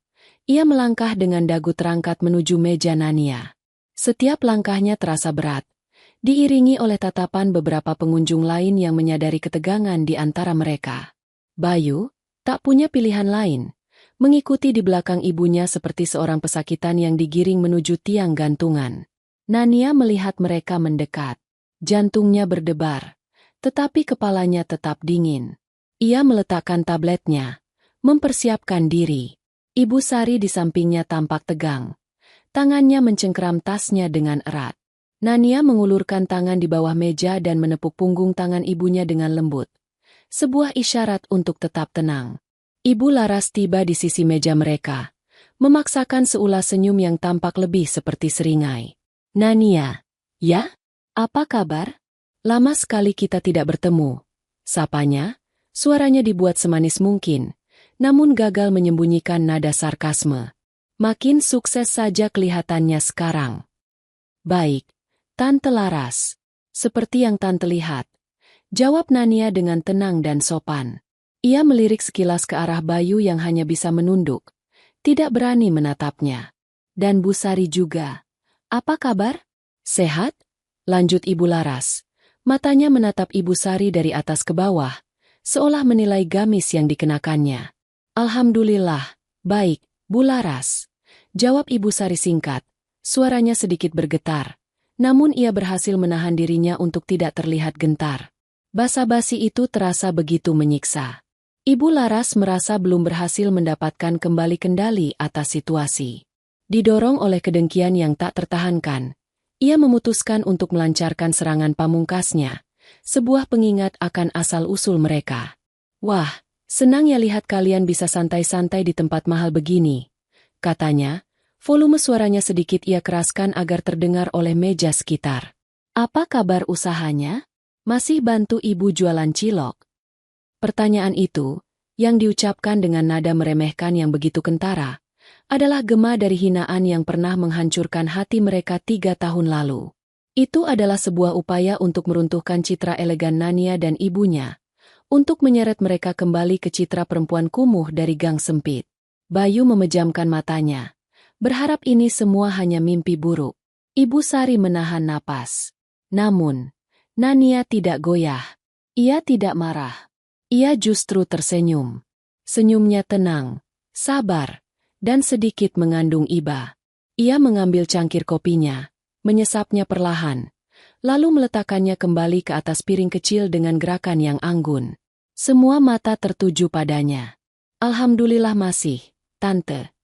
ia melangkah dengan dagu terangkat menuju meja Nania. Setiap langkahnya terasa berat, diiringi oleh tatapan beberapa pengunjung lain yang menyadari ketegangan di antara mereka. Bayu tak punya pilihan lain, mengikuti di belakang ibunya seperti seorang pesakitan yang digiring menuju tiang gantungan. Nania melihat mereka mendekat. Jantungnya berdebar, tetapi kepalanya tetap dingin. Ia meletakkan tabletnya, mempersiapkan diri. Ibu Sari di sampingnya tampak tegang. Tangannya mencengkeram tasnya dengan erat. Nania mengulurkan tangan di bawah meja dan menepuk punggung tangan ibunya dengan lembut. Sebuah isyarat untuk tetap tenang. Ibu Laras tiba di sisi meja mereka, memaksakan seulas senyum yang tampak lebih seperti seringai. Nania, ya? Apa kabar? Lama sekali kita tidak bertemu. Sapanya, suaranya dibuat semanis mungkin, namun gagal menyembunyikan nada sarkasme. Makin sukses saja kelihatannya sekarang. Baik, Tante Laras. Seperti yang Tante lihat. Jawab Nania dengan tenang dan sopan. Ia melirik sekilas ke arah Bayu yang hanya bisa menunduk. Tidak berani menatapnya. Dan Bu Sari juga. Apa kabar? Sehat? Lanjut Ibu Laras. Matanya menatap Ibu Sari dari atas ke bawah, seolah menilai gamis yang dikenakannya. Alhamdulillah, baik, Bu Laras. Jawab Ibu Sari singkat, suaranya sedikit bergetar, namun ia berhasil menahan dirinya untuk tidak terlihat gentar. Basa-basi itu terasa begitu menyiksa. Ibu Laras merasa belum berhasil mendapatkan kembali kendali atas situasi. Didorong oleh kedengkian yang tak tertahankan, ia memutuskan untuk melancarkan serangan pamungkasnya, sebuah pengingat akan asal-usul mereka. Wah, senang ya lihat kalian bisa santai-santai di tempat mahal begini. Katanya, volume suaranya sedikit ia keraskan agar terdengar oleh meja sekitar. Apa kabar usahanya? Masih bantu ibu jualan cilok? Pertanyaan itu, yang diucapkan dengan nada meremehkan yang begitu kentara, adalah gema dari hinaan yang pernah menghancurkan hati mereka 3 tahun lalu. Itu adalah sebuah upaya untuk meruntuhkan citra elegan Nania dan ibunya, untuk menyeret mereka kembali ke citra perempuan kumuh dari gang sempit. Bayu memejamkan matanya, berharap ini semua hanya mimpi buruk. Ibu Sari menahan napas. Namun, Nania tidak goyah. Ia tidak marah. Ia justru tersenyum. Senyumnya tenang, sabar, dan sedikit mengandung iba. Ia mengambil cangkir kopinya, menyesapnya perlahan, lalu meletakkannya kembali ke atas piring kecil dengan gerakan yang anggun. Semua mata tertuju padanya. Alhamdulillah masih, Tante.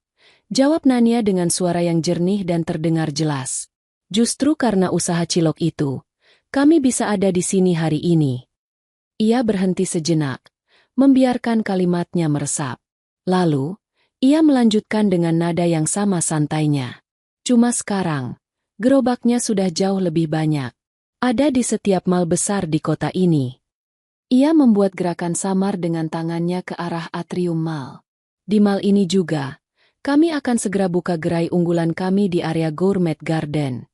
Jawab Nania dengan suara yang jernih dan terdengar jelas. Justru karena usaha cilok itu, kami bisa ada di sini hari ini. Ia berhenti sejenak, membiarkan kalimatnya meresap. Lalu, ia melanjutkan dengan nada yang sama santainya. Cuma sekarang, gerobaknya sudah jauh lebih banyak. Ada di setiap mal besar di kota ini. Ia membuat gerakan samar dengan tangannya ke arah atrium mal. Di mal ini juga, kami akan segera buka gerai unggulan kami di area Gourmet Garden.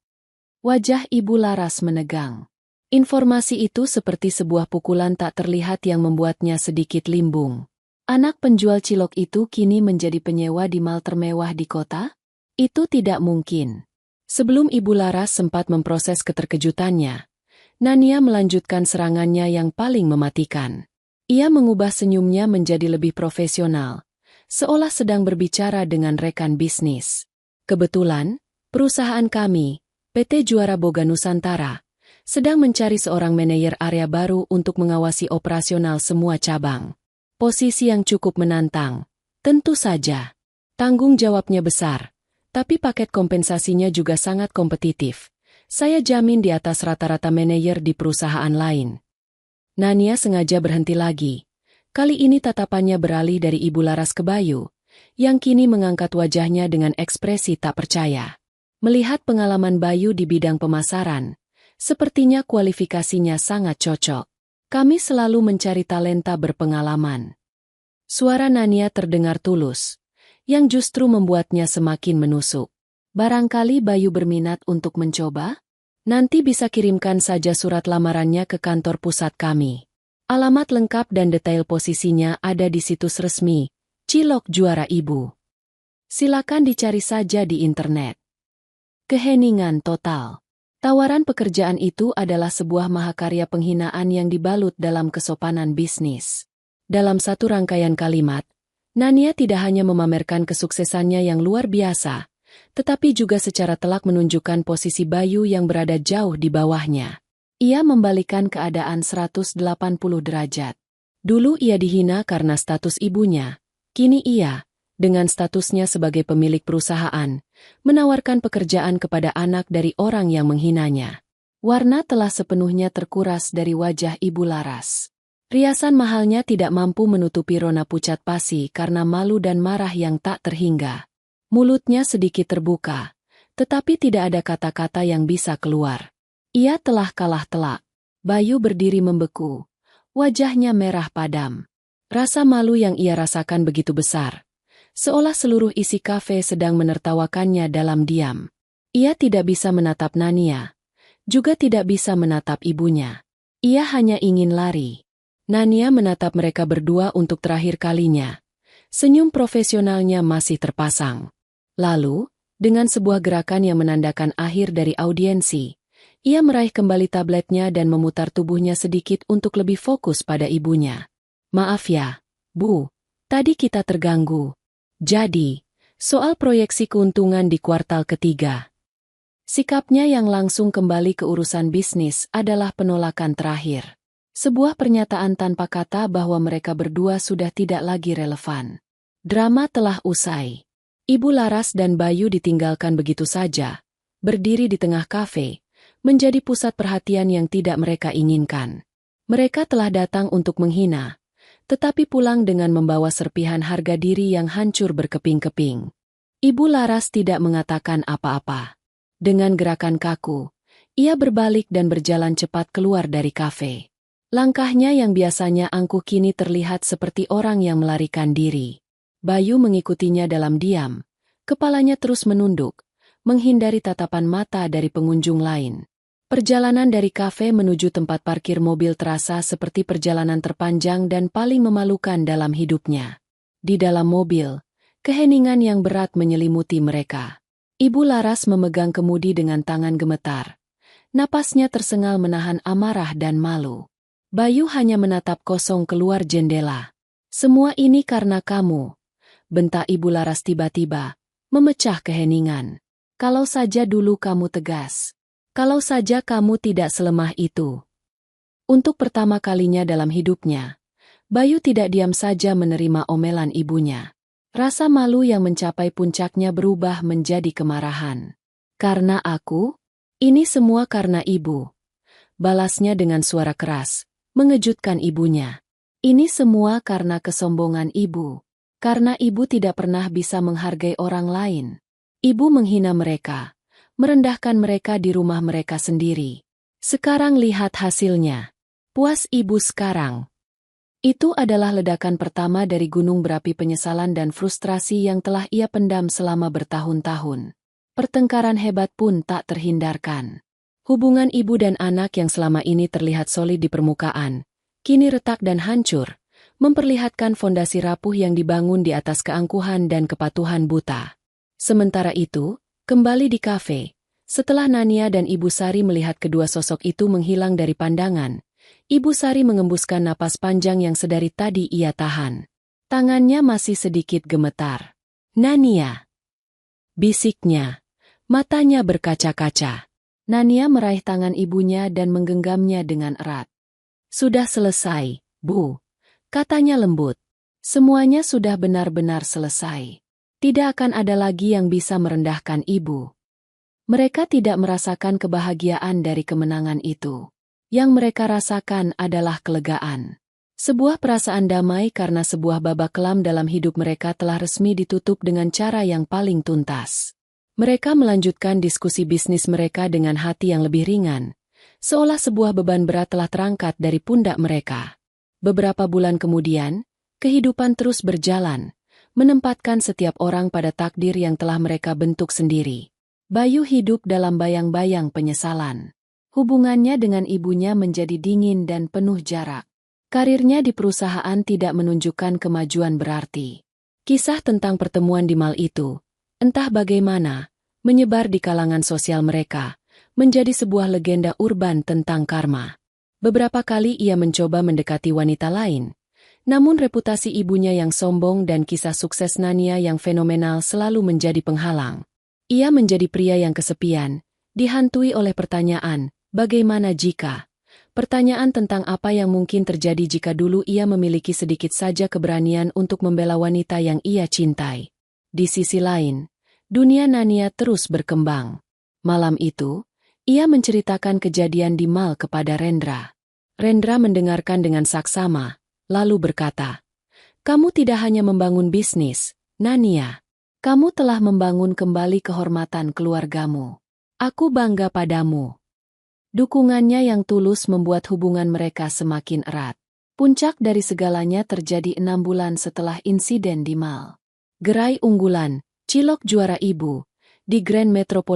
Wajah Ibu Laras menegang. Informasi itu seperti sebuah pukulan tak terlihat yang membuatnya sedikit limbung. Anak penjual cilok itu kini menjadi penyewa di mal termewah di kota? Itu tidak mungkin. Sebelum Ibu Laras sempat memproses keterkejutannya, Nania melanjutkan serangannya yang paling mematikan. Ia mengubah senyumnya menjadi lebih profesional, seolah sedang berbicara dengan rekan bisnis. Kebetulan, perusahaan kami, PT Juara Boga Nusantara, sedang mencari seorang manajer area baru untuk mengawasi operasional semua cabang. Posisi yang cukup menantang, tentu saja. Tanggung jawabnya besar, tapi paket kompensasinya juga sangat kompetitif. Saya jamin di atas rata-rata manajer di perusahaan lain. Nania sengaja berhenti lagi. Kali ini tatapannya beralih dari Ibu Laras ke Bayu, yang kini mengangkat wajahnya dengan ekspresi tak percaya. Melihat pengalaman Bayu di bidang pemasaran, sepertinya kualifikasinya sangat cocok. Kami selalu mencari talenta berpengalaman. Suara Nania terdengar tulus, yang justru membuatnya semakin menusuk. Barangkali Bayu berminat untuk mencoba? Nanti bisa kirimkan saja surat lamarannya ke kantor pusat kami. Alamat lengkap dan detail posisinya ada di situs resmi, Cilok Juara Ibu. Silakan dicari saja di internet. Keheningan total. Tawaran pekerjaan itu adalah sebuah mahakarya penghinaan yang dibalut dalam kesopanan bisnis. Dalam satu rangkaian kalimat, Nania tidak hanya memamerkan kesuksesannya yang luar biasa, tetapi juga secara telak menunjukkan posisi Bayu yang berada jauh di bawahnya. Ia membalikan keadaan 180 derajat. Dulu ia dihina karena status ibunya. Kini ia, dengan statusnya sebagai pemilik perusahaan, menawarkan pekerjaan kepada anak dari orang yang menghinanya. Warna telah sepenuhnya terkuras dari wajah Ibu Laras. Riasan mahalnya tidak mampu menutupi rona pucat pasi karena malu dan marah yang tak terhingga. Mulutnya sedikit terbuka, tetapi tidak ada kata-kata yang bisa keluar. Ia telah kalah telak. Bayu berdiri membeku. Wajahnya merah padam. Rasa malu yang ia rasakan begitu besar. Seolah seluruh isi kafe sedang menertawakannya dalam diam. Ia tidak bisa menatap Nania. Juga tidak bisa menatap ibunya. Ia hanya ingin lari. Nania menatap mereka berdua untuk terakhir kalinya. Senyum profesionalnya masih terpasang. Lalu, dengan sebuah gerakan yang menandakan akhir dari audiensi, ia meraih kembali tabletnya dan memutar tubuhnya sedikit untuk lebih fokus pada ibunya. Maaf ya, Bu, tadi kita terganggu. Jadi, soal proyeksi keuntungan di kuartal ketiga. Sikapnya yang langsung kembali ke urusan bisnis adalah penolakan terakhir. Sebuah pernyataan tanpa kata bahwa mereka berdua sudah tidak lagi relevan. Drama telah usai. Ibu Laras dan Bayu ditinggalkan begitu saja, berdiri di tengah kafe, menjadi pusat perhatian yang tidak mereka inginkan. Mereka telah datang untuk menghina, tetapi pulang dengan membawa serpihan harga diri yang hancur berkeping-keping. Ibu Laras tidak mengatakan apa-apa. Dengan gerakan kaku, ia berbalik dan berjalan cepat keluar dari kafe. Langkahnya yang biasanya angkuh kini terlihat seperti orang yang melarikan diri. Bayu mengikutinya dalam diam, kepalanya terus menunduk, menghindari tatapan mata dari pengunjung lain. Perjalanan dari kafe menuju tempat parkir mobil terasa seperti perjalanan terpanjang dan paling memalukan dalam hidupnya. Di dalam mobil, keheningan yang berat menyelimuti mereka. Ibu Laras memegang kemudi dengan tangan gemetar. Napasnya tersengal menahan amarah dan malu. Bayu hanya menatap kosong keluar jendela. Semua ini karena kamu, bentak Ibu Laras tiba-tiba, memecah keheningan. Kalau saja dulu kamu tegas. Kalau saja kamu tidak selemah itu. Untuk pertama kalinya dalam hidupnya, Bayu tidak diam saja menerima omelan ibunya. Rasa malu yang mencapai puncaknya berubah menjadi kemarahan. Karena aku? Ini semua karena ibu. Balasnya dengan suara keras, mengejutkan ibunya. Ini semua karena kesombongan ibu. Karena ibu tidak pernah bisa menghargai orang lain. Ibu menghina mereka. Merendahkan mereka di rumah mereka sendiri. Sekarang lihat hasilnya. Puas ibu sekarang? Itu adalah ledakan pertama dari gunung berapi penyesalan dan frustrasi yang telah ia pendam selama bertahun-tahun. Pertengkaran hebat pun tak terhindarkan. Hubungan ibu dan anak yang selama ini terlihat solid di permukaan, kini retak dan hancur, memperlihatkan fondasi rapuh yang dibangun di atas keangkuhan dan kepatuhan buta. Sementara itu, kembali di kafe, setelah Nania dan Ibu Sari melihat kedua sosok itu menghilang dari pandangan, Ibu Sari mengembuskan napas panjang yang sedari tadi ia tahan. Tangannya masih sedikit gemetar. Nania, bisiknya. Matanya berkaca-kaca. Nania meraih tangan ibunya dan menggenggamnya dengan erat. Sudah selesai, Bu, katanya lembut. Semuanya sudah benar-benar selesai. Tidak akan ada lagi yang bisa merendahkan ibu. Mereka tidak merasakan kebahagiaan dari kemenangan itu. Yang mereka rasakan adalah kelegaan. Sebuah perasaan damai karena sebuah babak kelam dalam hidup mereka telah resmi ditutup dengan cara yang paling tuntas. Mereka melanjutkan diskusi bisnis mereka dengan hati yang lebih ringan, seolah sebuah beban berat telah terangkat dari pundak mereka. Beberapa bulan kemudian, kehidupan terus berjalan, menempatkan setiap orang pada takdir yang telah mereka bentuk sendiri. Bayu hidup dalam bayang-bayang penyesalan. Hubungannya dengan ibunya menjadi dingin dan penuh jarak. Karirnya di perusahaan tidak menunjukkan kemajuan berarti. Kisah tentang pertemuan di mal itu, entah bagaimana, menyebar di kalangan sosial mereka, menjadi sebuah legenda urban tentang karma. Beberapa kali ia mencoba mendekati wanita lain, namun reputasi ibunya yang sombong dan kisah sukses Nania yang fenomenal selalu menjadi penghalang. Ia menjadi pria yang kesepian, dihantui oleh pertanyaan, bagaimana jika? Pertanyaan tentang apa yang mungkin terjadi jika dulu ia memiliki sedikit saja keberanian untuk membela wanita yang ia cintai. Di sisi lain, dunia Nania terus berkembang. Malam itu, ia menceritakan kejadian di mal kepada Rendra. Rendra mendengarkan dengan saksama, lalu berkata, "Kamu tidak hanya membangun bisnis, Nania. Kamu telah membangun kembali kehormatan keluargamu. Aku bangga padamu." Dukungannya yang tulus membuat hubungan mereka semakin erat. Puncak dari segalanya terjadi 6 bulan setelah insiden di mal. Gerai unggulan, Cilok juara ibu, di Grand Metropolitan